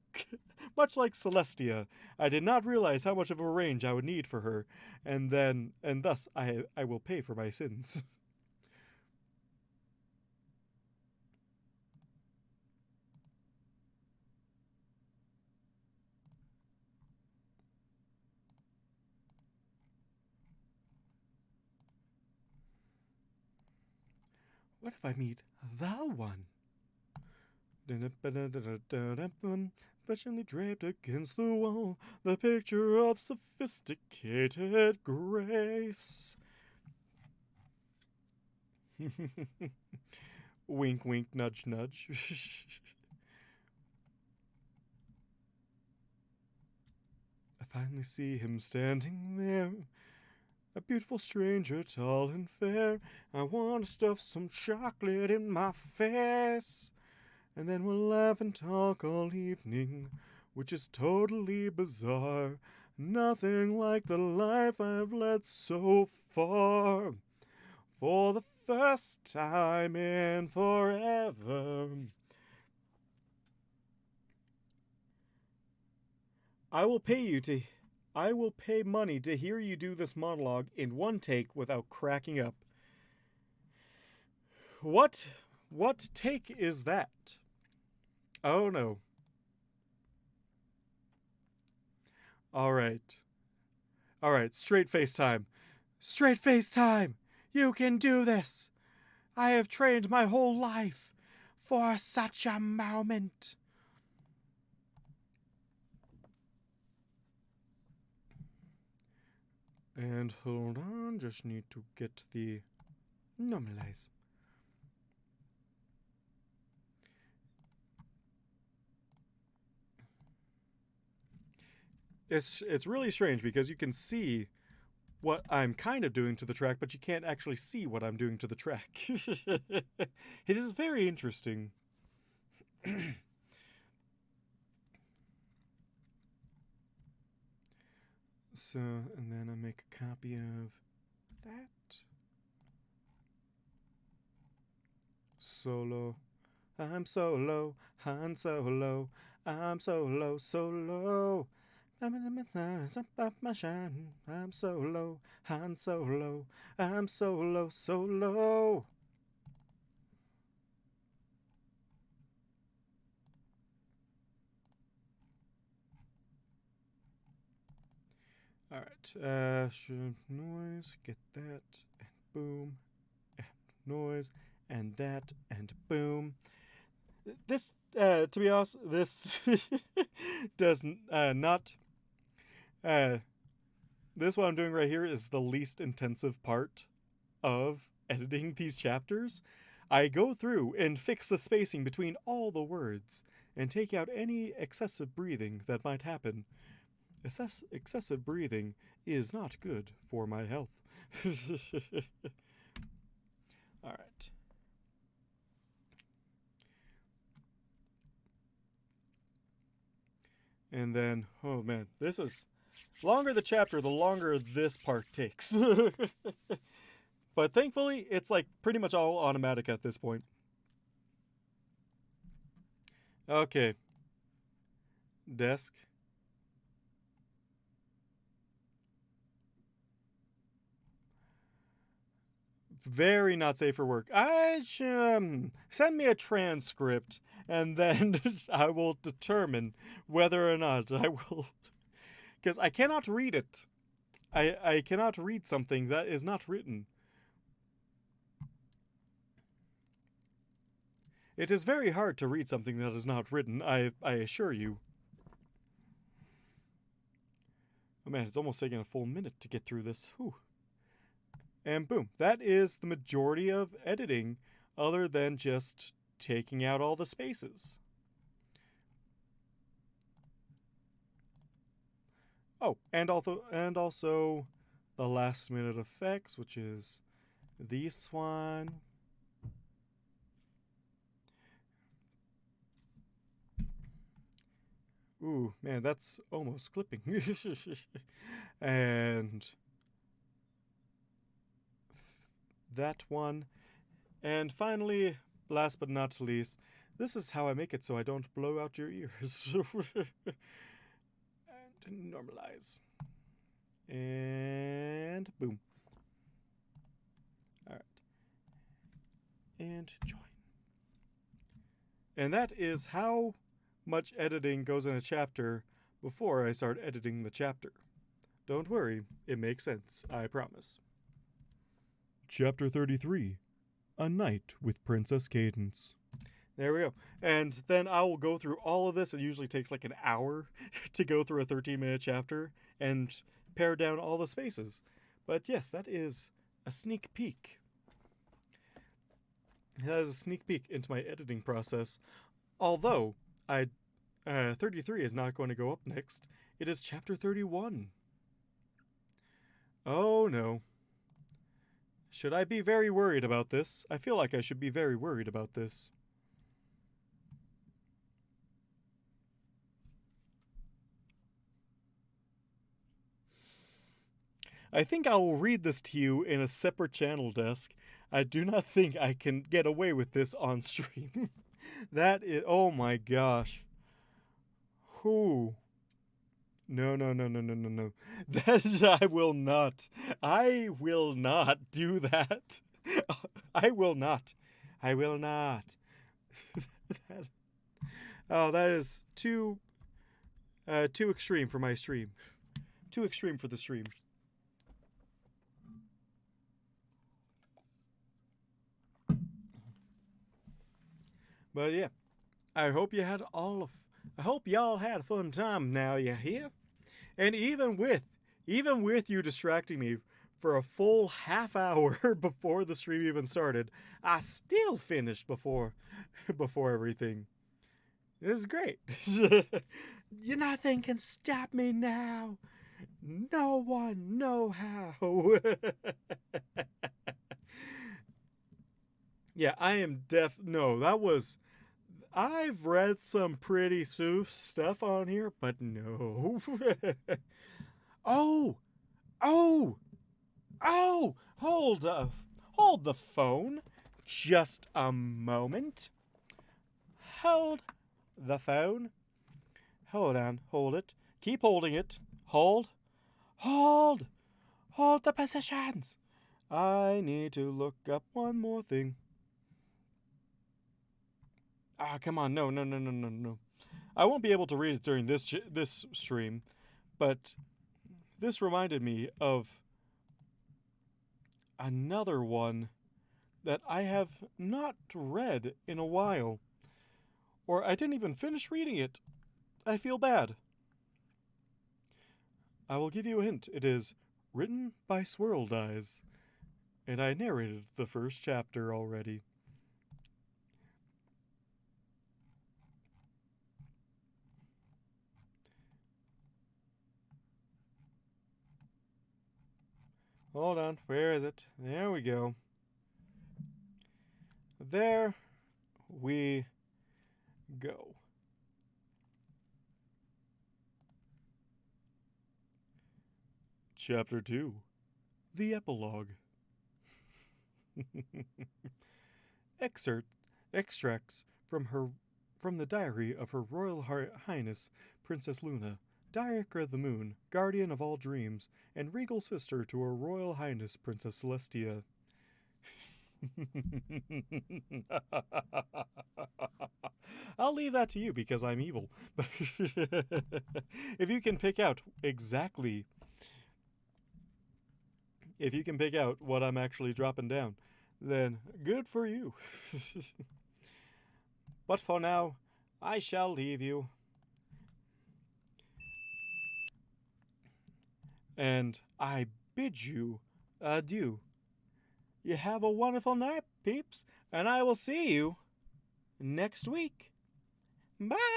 Celestia, I did not realize how much of a range I would need for her, and thus I will pay for my sins. What if I meet the one? Passionately draped against the wall, the picture of sophisticated grace. Wink, wink, nudge, nudge. I finally see him standing there, a beautiful stranger, tall and fair. I want to stuff some chocolate in my face, and then we'll laugh and talk all evening, which is totally bizarre. Nothing like the life I've led so far. For the first time in forever. I will pay money to hear you do this monologue in one take without cracking up. What take is that? Oh no. All right, straight face time. Straight face time. You can do this. I have trained my whole life for such a moment. And hold on, just need to get the normalize. It's really strange because you can see what I'm kind of doing to the track, but you can't actually see what I'm doing to the track. It is very interesting. So, and then I make a copy of that. Solo. I'm solo. Han Solo. I'm solo. Solo. Up my shine. I'm solo. Han Solo. I'm solo. Solo. Alright, noise, get that, and boom, and noise, and that, and boom. This, to be honest, this does not, this what I'm doing right here is the least intensive part of editing these chapters. I go through and fix the spacing between all the words, and take out any excessive breathing that might happen. Excessive breathing is not good for my health. Alright. And then, oh man, this is... longer the chapter, the longer this part takes. But thankfully, it's like pretty much all automatic at this point. Okay. Desk. Very not safe for work. Send me a transcript, and then I will determine whether or not I will... because I cannot read it. I cannot read something that is not written. It is very hard to read something that is not written, I assure you. Oh man, it's almost taking a full minute to get through this. Whew. And boom, that is the majority of editing, other than just taking out all the spaces. Oh, and also the last minute effects, which is this one. Ooh, man, that's almost clipping. And that one. And finally, last but not least, this is how I make it so I don't blow out your ears. And normalize. And boom. Alright. And join. And that is how much editing goes in a chapter before I start editing the chapter. Don't worry, it makes sense, I promise. Chapter 33, A Night with Princess Cadence. There we go. And then I will go through all of this. It usually takes like an hour to go through a 13-minute chapter and pare down all the spaces. But yes, that is a sneak peek. That is a sneak peek into my editing process. Although, 33 is not going to go up next. It is chapter 31. Oh no. Should I be very worried about this? I feel like I should be very worried about this. I think I will read this to you in a separate channel desk. I do not think I can get away with this on stream. That is... oh my gosh. Who? No. That... I will not. I will not do that. I will not. That... oh, that is too extreme for my stream. Too extreme for the stream. But yeah, I hope you had I hope y'all had a fun time now, you hear? And even with you distracting me for a full half hour before the stream even started, I still finished before everything. This is great. Nothing can stop me now. No one know how. Yeah, I am no, that was... I've read some pretty stuff on here, but no. Oh! Oh! Oh! Hold the phone. Just a moment. Hold the phone. Hold on. Hold it. Keep holding it. Hold. Hold! Hold the positions! I need to look up one more thing. Ah, come on. No, no, no, no, no, no. I won't be able to read it during this stream, but this reminded me of another one that I have not read in a while. Or I didn't even finish reading it. I feel bad. I will give you a hint. It is written by Swirled Eyes, and I narrated the first chapter already. Hold on, where is it? There we go. There we go. Chapter 2, The Epilogue. Extracts from the diary of Her Royal Highness Princess Luna, Director of the Moon, guardian of all dreams, and regal sister to Her Royal Highness Princess Celestia. I'll leave that to you because I'm evil. If you can pick out what I'm actually dropping down, then good for you. But for now, I shall leave you. And I bid you adieu. You have a wonderful night, peeps, and I will see you next week. Bye!